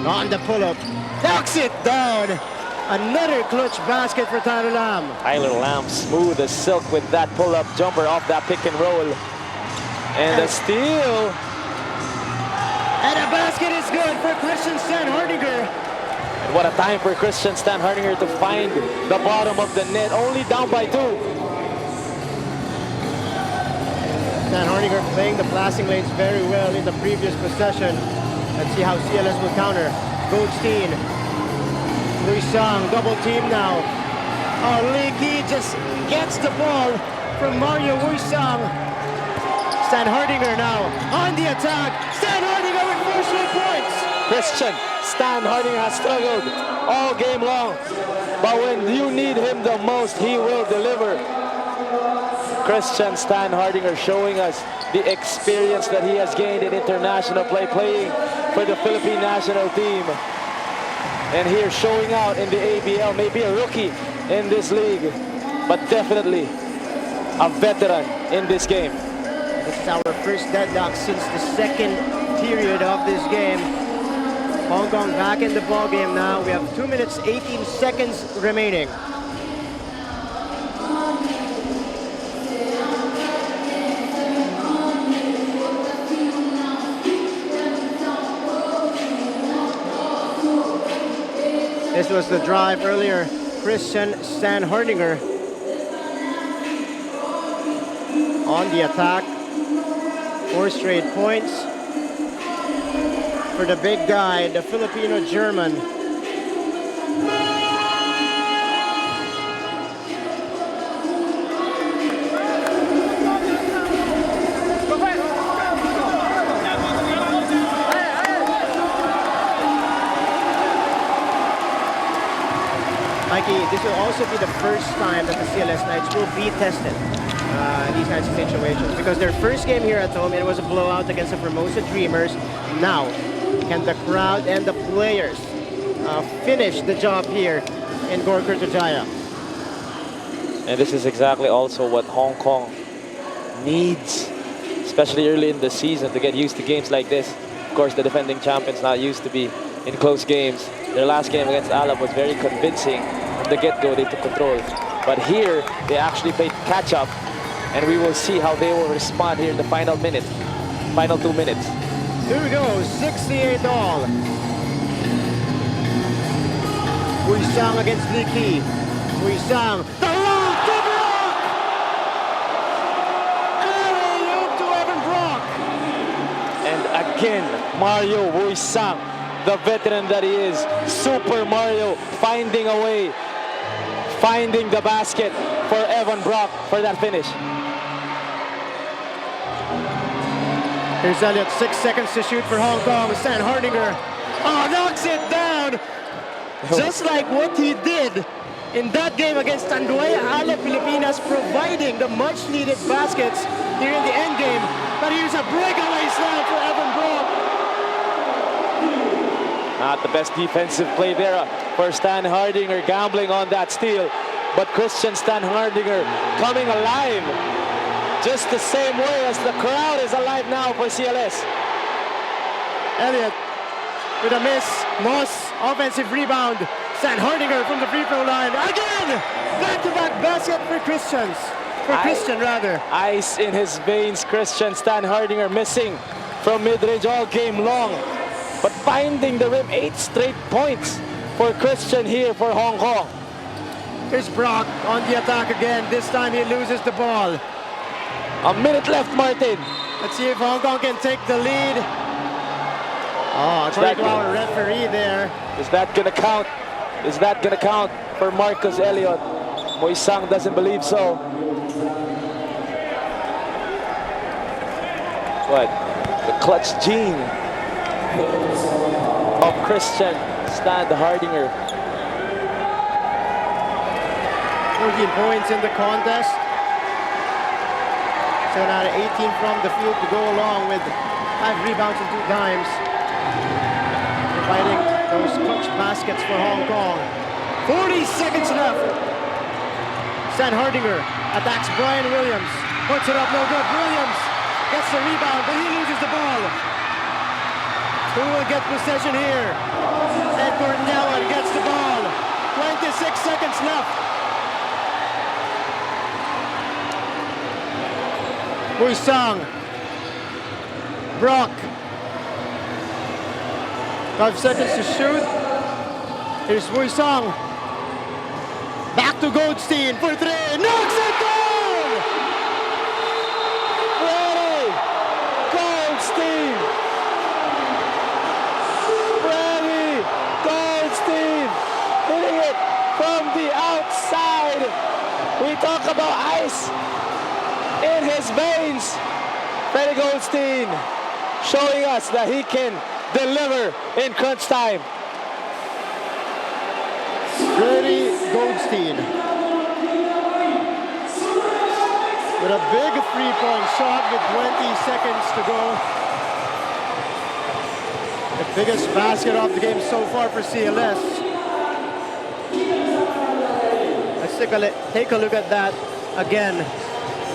on the pull-up, knocks it down. Another clutch basket for Tyler Lamb. Tyler Lamb smooth as silk with that pull-up jumper off that pick and roll. And a steal. And a basket is good for Christian Stanhardinger. And what a time for Christian Stanhardinger to find the bottom of the net, only down by 2. Stan Hardinger playing the passing lanes very well in the previous possession. Let's see how CLS will counter. Goldstein. Luisang, double team now. Oh, Leaky just gets the ball from Mario Wuisang. Stan Hardinger now on the attack. Stan Hardinger with 4 straight points. Christian Stan Hardinger has struggled all game long, but when you need him the most, he will deliver. Christian Stan Hardinger showing us the experience that he has gained in international play, playing for the Philippine national team. And here showing out in the ABL, maybe a rookie in this league, but definitely a veteran in this game. This is our first deadlock since the second period of this game. Hong Kong back in the ball game now. We have 2 minutes, 18 seconds remaining. This was the drive earlier. Christian Stan Hardinger on the attack. 4 straight points for the big guy, the Filipino-German. Mikey, this will also be the first time that the CLS Knights will be tested in these kinds of situations, because their first game here at home, it was a blowout against the Formosa Dreamers. Now, can the crowd and the players finish the job here in Gorkurtajaya? And this is exactly also what Hong Kong needs, especially early in the season, to get used to games like this. Of course, the defending champions not used to be in close games. Their last game against Alab was very convincing. From the get-go, they took control. But here, they actually played catch-up, and we will see how they will respond here in the final minute, final 2 minutes. Here we go, 68 all. Wuisang against Leaky. Wuisang, the long to Brock! Alley-oop to Evan Brock! And again, Mario Wuisang, the veteran that he is, Super Mario, finding a way, finding the basket for Evan Brock for that finish. Here's Elliott, 6 seconds to shoot for Hong Kong. Stan Hardinger, knocks it down! Just like what he did in that game against Tanduay Ala Pilipinas, providing the much-needed baskets here in the end game. But here's a breakaway slam for Evan Brock. Not the best defensive play there for Stan Hardinger, gambling on that steal. But Christian Stan Hardinger coming alive, just the same way as the crowd is alive now for CLS. Elliott with a miss. Moss, offensive rebound. Stan Hardinger from the free throw line. Again! Back-to-back basket for Christian, rather. Ice in his veins, Christian Stan Hardinger missing from mid-range all game long. But finding the rim, 8 straight points for Christian here for Hong Kong. Here's Brock on the attack again. This time he loses the ball. A minute left, Martin. Let's see if Hong Kong can take the lead. According to our referee there. Is that gonna count? Is that gonna count for Marcus Elliott? Wuisang doesn't believe so. But the clutch gene of Christian Stan Hardinger. 14 points in the contest. 7 out of 18 from the field to go along with 5 rebounds and 2 dimes. Providing those clutch baskets for Hong Kong. 40 seconds left. Stan Hardinger attacks Brian Williams. Puts it up, no good. Williams gets the rebound, but he loses the ball. Who will get possession here? Edward Nellan gets the ball. 26 seconds left. Wuisang. Brock. 5 seconds to shoot. Here's Wuisang. Back to Goldstein for 3. Knocks it down! What a veins. Freddie Goldstein showing us that he can deliver in crunch time. Freddie Goldstein with a big three-point shot with 20 seconds to go. The biggest basket of the game so far for CLS. Let's take a look at that again.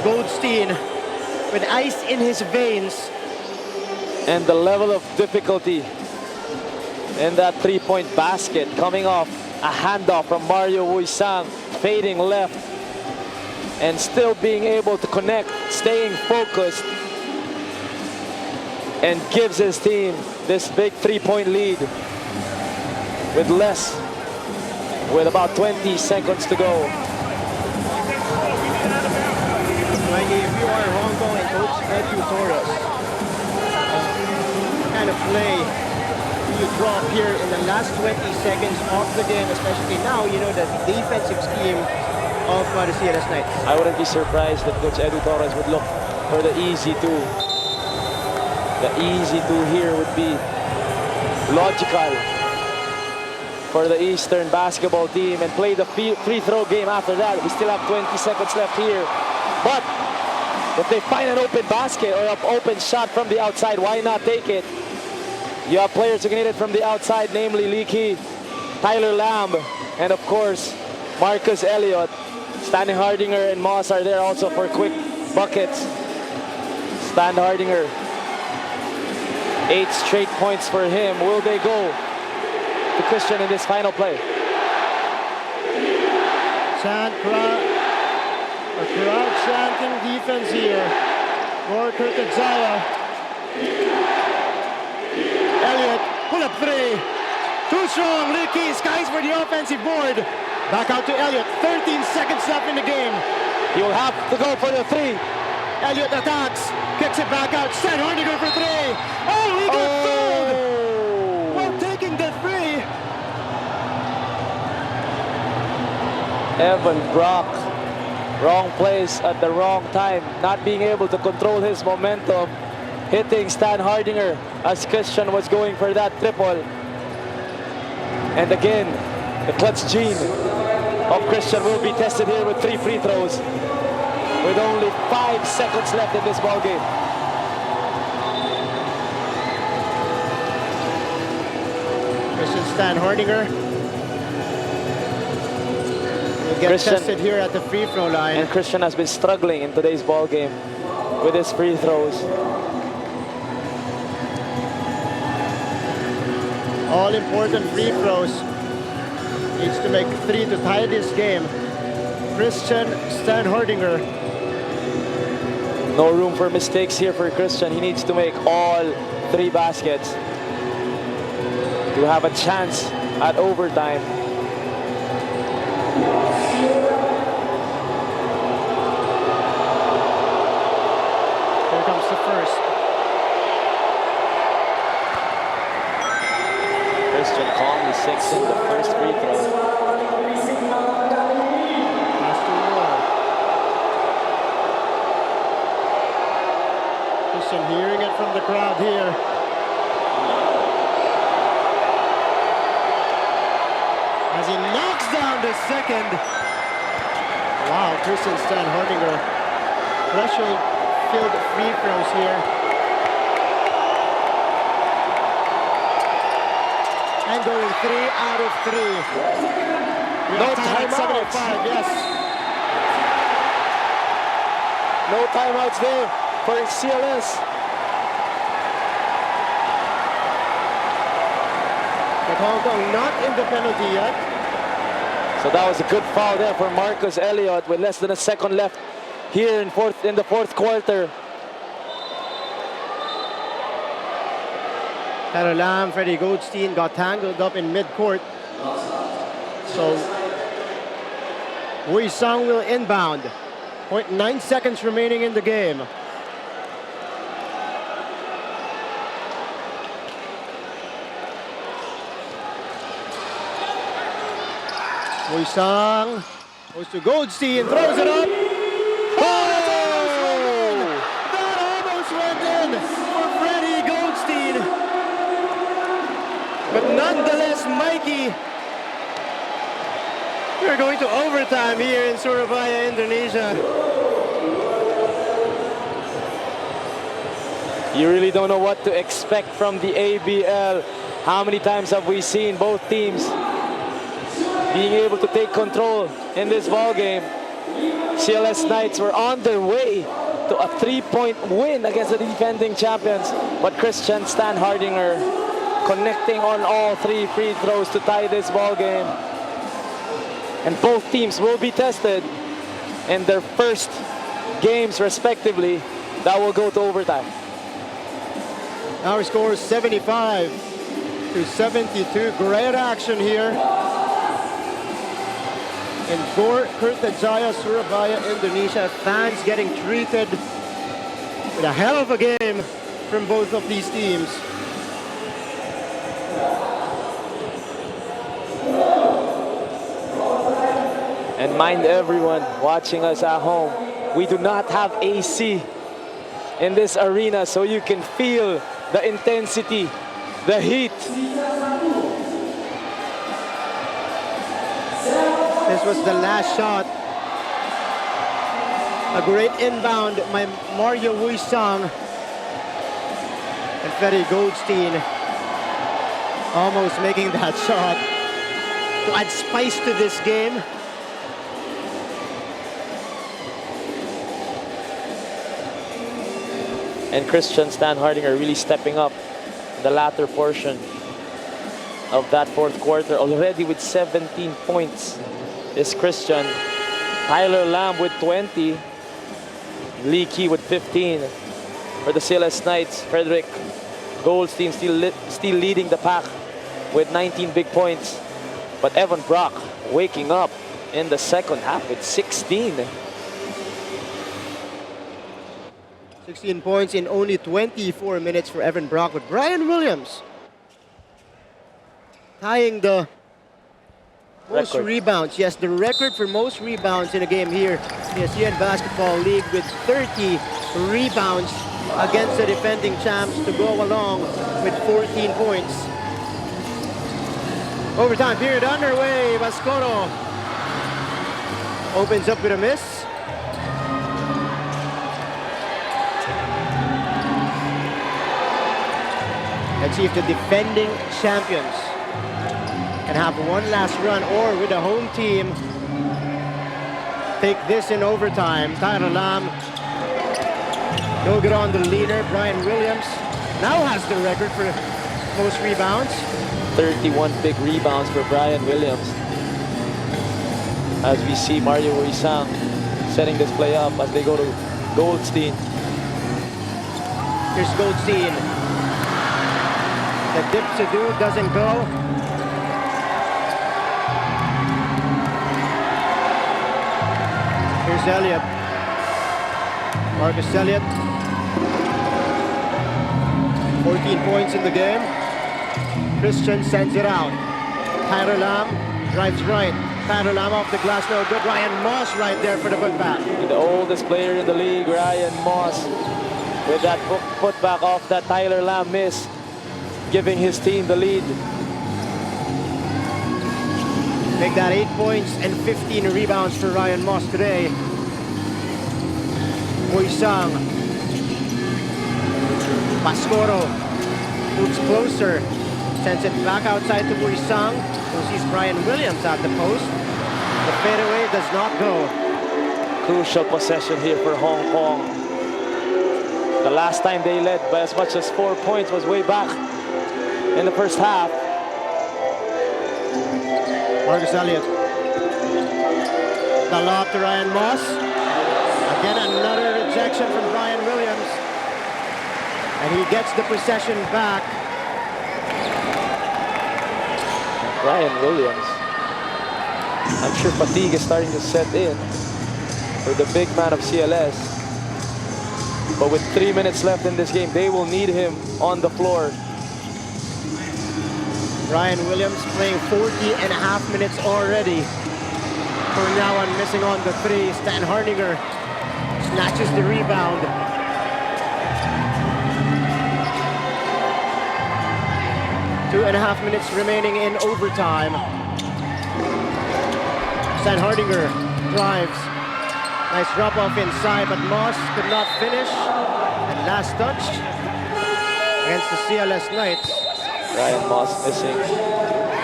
Goldstein with ice in his veins. And the level of difficulty in that three-point basket, coming off a handoff from Mario Wuisang, fading left, and still being able to connect, staying focused, and gives his team this big three-point lead with about 20 seconds to go. Mikey, if you are Hong Kong and Coach Edu Torres, what kind of play do you draw up here in the last 20 seconds of the game, especially now, you know, the defensive scheme of the CLS Knights? I wouldn't be surprised that Coach Edu Torres would look for the easy two. The easy two here would be logical for the Eastern basketball team and play the free throw game after that. We still have 20 seconds left here. But if they find an open basket or an open shot from the outside, why not take it? You have players who can hit it from the outside, namely Lee Kee, Tyler Lamb, and of course, Marcus Elliott. Stan Hardinger and Moss are there also for quick buckets. Stan Hardinger, 8 straight points for him. Will they go to Christian in this final play? A crowd chanting defense here for Kurtadzaya. Elliott, pull up three. Too strong, Lee Kee skies for the offensive board. Back out to Elliott, 13 seconds left in the game. He will have to go for the three. Elliott attacks, kicks it back out. Stan Hardinger for three. Oh, he got fouled while taking the three. Evan Brock, wrong place at the wrong time, not being able to control his momentum, hitting Stan Hardinger as Christian was going for that triple. And again, the clutch gene of Christian will be tested here with 3 free throws with only 5 seconds left in this ball game. Christian Stan Hardinger will get tested here at the free throw line. And Christian has been struggling in today's ball game with his free throws. All important free throws. Needs to make 3 to tie this game. Christian Stan Hardinger. No room for mistakes here for Christian. He needs to make all 3 baskets to have a chance at overtime. Here comes the first. Christian calmly sinks in the first free throw. Last 2 more. Christian hearing it from the crowd here. As he knocks down the second. Wow, Christian Stan Hardinger. Pressure-filled free throws here. And going 3 out of 3. No timeouts. 75, yes. No timeouts there for CLS. But Hong Kong not in the penalty yet. So that was a good foul there for Marcus Elliott with less than a second left here in the fourth quarter. Tyler Lamb, Freddie Goldstein got tangled up in mid-court. So Wuisang will inbound. 0.9 seconds remaining in the game. Wuisang goes to Goldstein, throws it up. Oh, nonetheless, Mikey, we're going to overtime here in Surabaya, Indonesia. You really don't know what to expect from the ABL. How many times have we seen both teams being able to take control in this ball game? CLS Knights were on their way to a 3-point win against the defending champions, but Christian Stan Hardinger connecting on all 3 free throws to tie this ball game. And both teams will be tested in their first games respectively that will go to overtime. Our score is 75 to 72. Great action here in Kertajaya, Surabaya, Indonesia. Fans getting treated with a hell of a game from both of these teams. And mind everyone watching us at home, we do not have AC in this arena, so you can feel the intensity, the heat. This was the last shot. A great inbound by Mario Wuisang. And Ferry Goldstein almost making that shot to add spice to this game. And Christian Stan Hardinger really stepping up in the latter portion of that fourth quarter. Already with 17 points is Christian. Tyler Lamb with 20. Lee Key with 15. For the CLS Knights, Frederick Goldstein still leading the pack with 19 big points. But Evan Brock waking up in the second half with 16. 16 points in only 24 minutes for Evan Brock, with Brian Williams tying the most rebounds. Yes, the record for most rebounds in a game here in the ASEAN Basketball League, with 30 rebounds against the defending champs to go along with 14 points. Overtime period underway. Bascoro opens up with a miss. Let's see if the defending champions can have one last run, or with the home team take this in overtime. Tyler Lamb, no good on the leader. Brian Williams now has the record for most rebounds. 31 big rebounds for Brian Williams. As we see Mario Wuisang setting this play up as they go to Goldstein. Here's Goldstein. The dip to do doesn't go. Here's Elliott. Marcus Elliott. 14 points in the game. Christian sends it out. Tyler Lamb drives right. Tyler Lamb off the glass, no good. Ryan Moss right there for the putback. The oldest player in the league, Ryan Moss, with that putback off that Tyler Lamb miss, giving his team the lead. Make that 8 points and 15 rebounds for Ryan Moss today. Wuisang. Bascoro moves closer. Sends it back outside to Wuisang, who sees Brian Williams at the post. The fadeaway does not go. Crucial possession here for Hong Kong. The last time they led by as much as 4 points was way back in the first half. Marcus Elliott. The lob to Ryan Moss. Again, another rejection from Brian Williams. And he gets the possession back. Brian Williams. I'm sure fatigue is starting to set in for the big man of CLS. But with 3 minutes left in this game, they will need him on the floor. Brian Williams playing 40.5 minutes already. For now on, missing on the three. Stan Hardinger snatches the rebound. 2.5 minutes remaining in overtime. Stan Hardinger drives. Nice drop off inside, but Moss could not finish. And last touch against the CLS Knights. Ryan Moss missing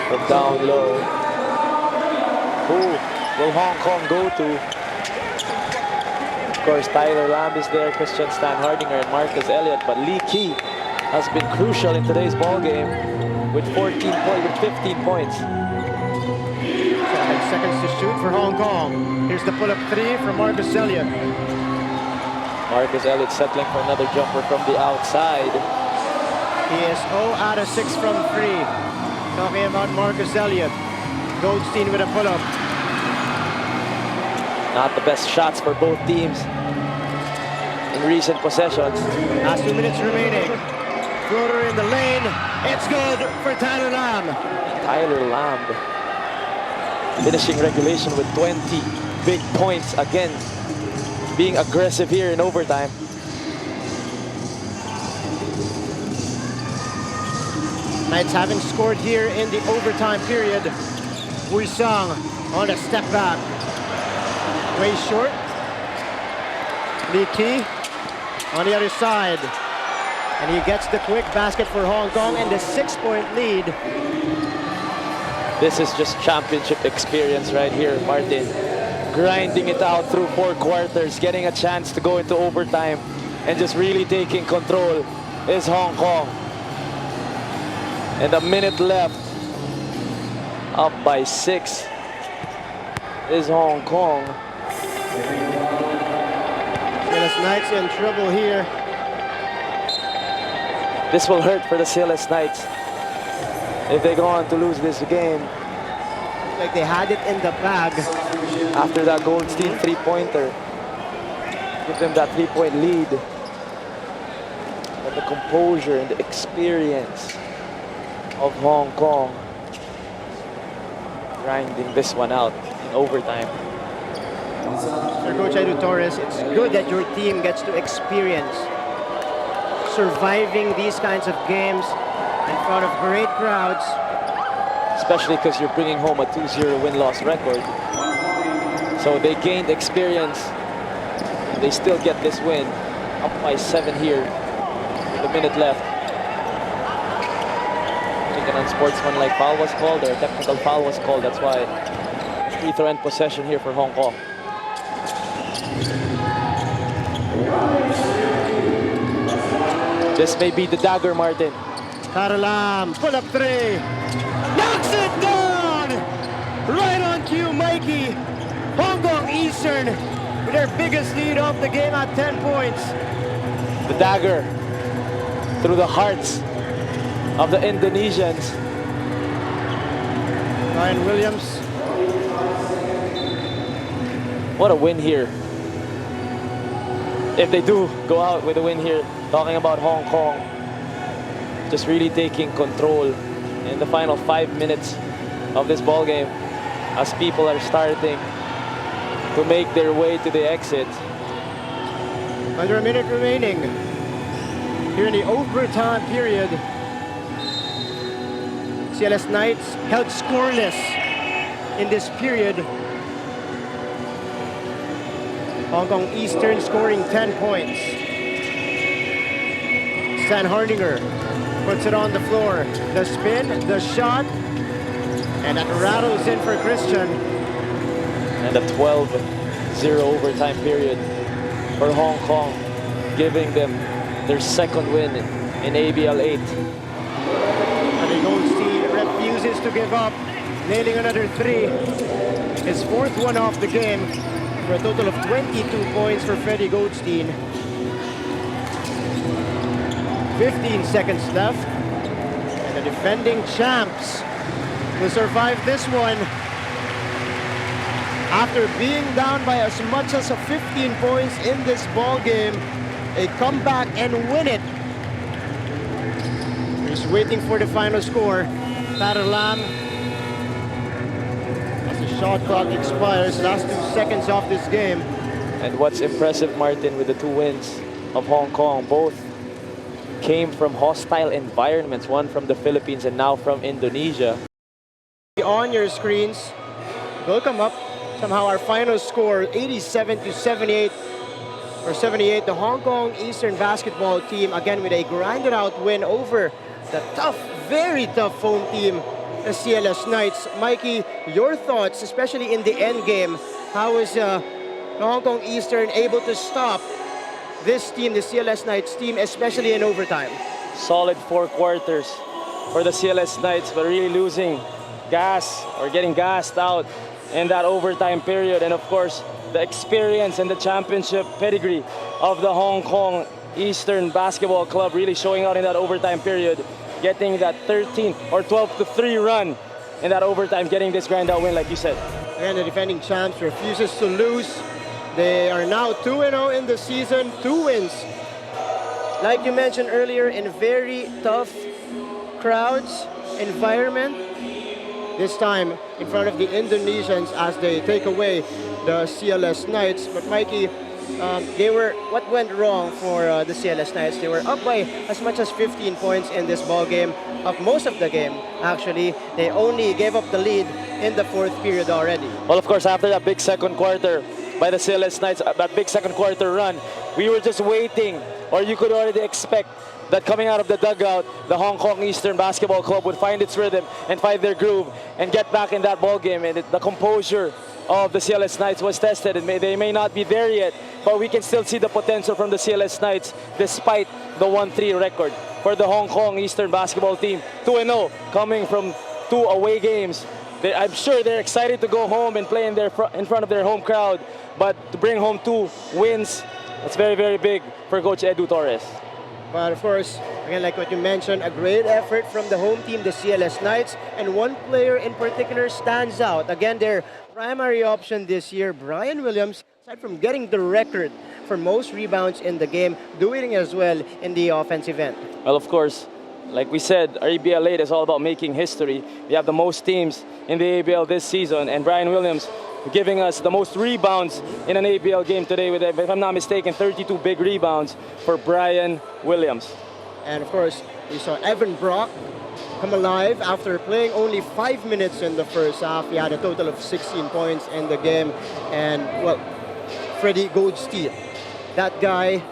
from down low. Who will Hong Kong go to? Of course, Tyler Lamb is there, Christian Stan Hardinger, and Marcus Elliott. But Lee Key has been crucial in today's ball game with 15 points. 7 seconds to shoot for Hong Kong. Here's the pull-up three from Marcus Elliott. Marcus Elliott settling for another jumper from the outside. He is 0 out of 6 from 3. Talking about Marcus Elliott. Goldstein with a pull-up. Not the best shots for both teams in recent possessions. Last 2 minutes remaining. Floater in the lane. It's good for Tyler Lamb. Tyler Lamb finishing regulation with 20 big points. Again, being aggressive here in overtime. Knights having scored here in the overtime period. Wui Sung on a step back. Way short. Lee Key on the other side. And he gets the quick basket for Hong Kong and the 6-point lead. This is just championship experience right here, Martin. Grinding it out through 4 quarters, getting a chance to go into overtime, and just really taking control is Hong Kong. And a minute left. Up by 6 is Hong Kong. CLS Knights in trouble here. This will hurt for the CLS Knights if they go on to lose this game. Like they had it in the bag. After that Goldstein three-pointer, give them that 3-point lead. But the composure and the experience of Hong Kong grinding this one out in overtime. Sir Coach Edu Torres, it's good that your team gets to experience surviving these kinds of games in front of great crowds. Especially because you're bringing home a 2-0 win-loss record. So they gained experience. They still get this win. Up by 7 here with a minute left. I think an unsportsmanlike foul was called, or a technical foul was called. That's why free throw and possession here for Hong Kong. This may be the dagger, Martin. Tyler Lamb, pull up three. Knocks it down! Right on cue, Mikey. Hong Kong Eastern with their biggest lead of the game at 10 points. The dagger through the hearts of the Indonesians. Ryan Williams. What a win here. If they do go out with a win here, talking about Hong Kong, just really taking control in the final 5 minutes of this ball game as people are starting to make their way to the exit. Under a minute remaining here in the overtime period. CLS Knights held scoreless in this period. Hong Kong Eastern scoring 10 points. Stan Hardinger puts it on the floor. The spin, the shot, and that rattles in for Christian. And a 12-0 overtime period for Hong Kong, giving them their second win in ABL 8. And Goldstein refuses to give up, nailing another 3. His 4th one off the game for a total of 22 points for Freddie Goldstein. 15 seconds left. And the defending champs will survive this one. After being down by as much as 15 points in this ball game, they come back and win it. Just waiting for the final score. Tyler Lamb, as the shot clock expires, last 2 seconds of this game. And what's impressive, Martin, with the 2 wins of Hong Kong, both came from hostile environments, one from the Philippines and now from Indonesia. On your screens will come up. Somehow our final score 87-78 or 78. The Hong Kong Eastern basketball team again with a grinded out win over the tough, very tough home team, the CLS Knights. Mikey, your thoughts, especially in the end game. How is the Hong Kong Eastern able to stop this team, the CLS Knights team, especially in overtime? Solid 4 quarters for the CLS Knights, but really losing gas or getting gassed out in that overtime period. And of course, the experience and the championship pedigree of the Hong Kong Eastern Basketball Club really showing out in that overtime period, getting that 13 or 12-3 run in that overtime, getting this grind out win like you said. And the defending champs refuses to lose. They are now 2-0 in the season, 2 wins. Like you mentioned earlier, in very tough crowds, environment. This time in front of the Indonesians as they take away the CLS Knights. But Mikey, what went wrong for the CLS Knights? They were up by as much as 15 points in this ball game. Of most of the game, actually, they only gave up the lead in the 4th period already. Well, of course, after that big second quarter by the CLS Knights, that big second quarter run, we were just waiting, or you could already expect that coming out of the dugout, the Hong Kong Eastern Basketball Club would find its rhythm and find their groove and get back in that ball game. And the composure of the CLS Knights was tested. And they may not be there yet, but we can still see the potential from the CLS Knights despite the 1-3 record for the Hong Kong Eastern Basketball team. 2-0 coming from 2 away games. I'm sure they're excited to go home and play in front of their home crowd, but to bring home 2 wins, that's very, very big for Coach Edu Torres. But of course, again, like what you mentioned, a great effort from the home team, the CLS Knights, and one player in particular stands out. Again, their primary option this year, Brian Williams, aside from getting the record for most rebounds in the game, doing as well in the offensive end. Well, of course, like we said, ABL 8 is all about making history. We have the most teams in the ABL this season, and Brian Williams giving us the most rebounds in an ABL game today with, if I'm not mistaken, 32 big rebounds for Brian Williams. And of course, we saw Evan Brock come alive after playing only 5 minutes in the first half. He had a total of 16 points in the game. And, well, Freddie Goldstein, that guy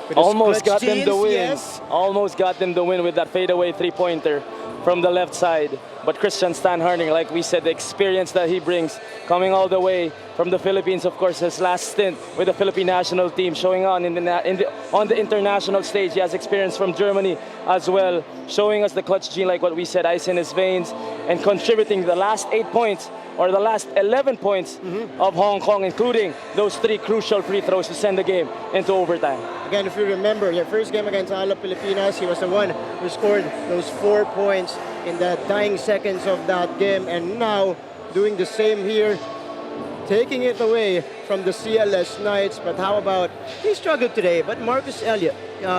with almost got jeans, them the win. yes. Almost got them the win with that fadeaway 3-pointer from the left side. But Christian Stan Harning, like we said, the experience that he brings, coming all the way from the Philippines, of course, his last stint with the Philippine national team, showing on on the international stage. He has experience from Germany as well, showing us the clutch gene, like what we said, ice in his veins, and contributing the last 8 points or the last 11 points of Hong Kong, including those 3 crucial free throws to send the game into overtime. Again, if you remember, your first game against Ala Pilipinas, he was the one who scored those 4 points in the dying seconds of that game. And now, doing the same here, taking it away from the CLS Knights. But how about, he struggled today, but Marcus Elliott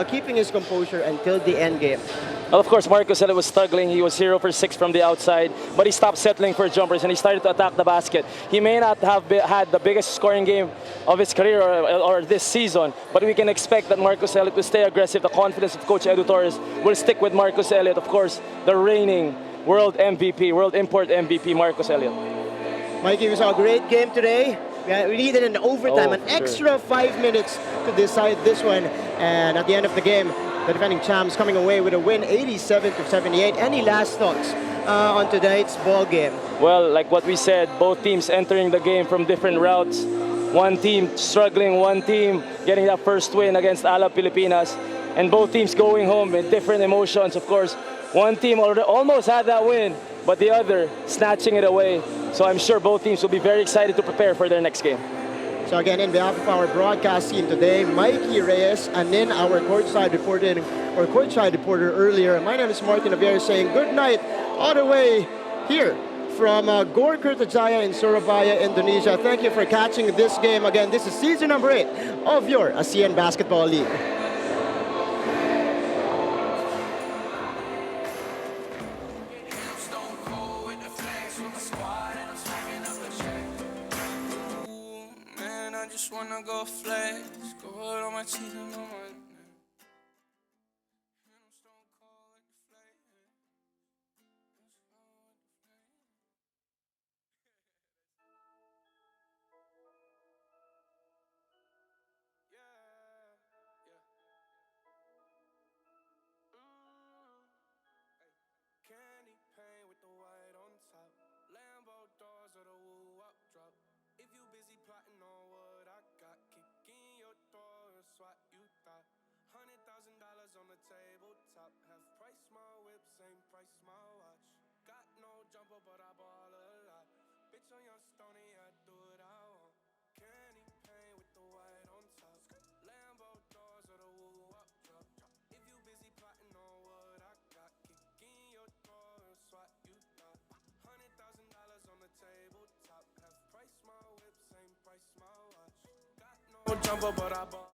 keeping his composure until the end game. Well, of course, Marcus Elliott was struggling. He was 0 for 6 from the outside, but he stopped settling for jumpers and he started to attack the basket. He may not have had the biggest scoring game of his career or this season, but we can expect that Marcus Elliott will stay aggressive. The confidence of Coach Edu Torres will stick with Marcus Elliott. Of course, the reigning world MVP, world import MVP, Marcus Elliott. Mikey, we saw a great game today. We needed an overtime, an extra 5 minutes to decide this one. And at the end of the game, the defending champs coming away with a win, 87-78. Any last thoughts on tonight's ball game? Well, like what we said, both teams entering the game from different routes. One team struggling, one team getting that first win against Ala Pilipinas, and both teams going home with different emotions, of course. One team almost had that win, but the other snatching it away. So I'm sure both teams will be very excited to prepare for their next game. So again, in behalf of our broadcast team today, Mikey Reyes, and then our courtside reporter earlier, my name is Martin Javier saying good night all the way here from Gor Kertajaya in Surabaya, Indonesia. Thank you for catching this game. Again, this is season number 8 of your ASEAN Basketball League. Wanna go flex, go out on my cheese and on my on your stony, I do what I want. Candy paint with the white on top. Lambo doors or the woo up drop. If you busy plotting on what I got, kick in your door and swat you thought. $100,000 on the tabletop. Half price my whip, same price my watch. Got no jumper, but I bought.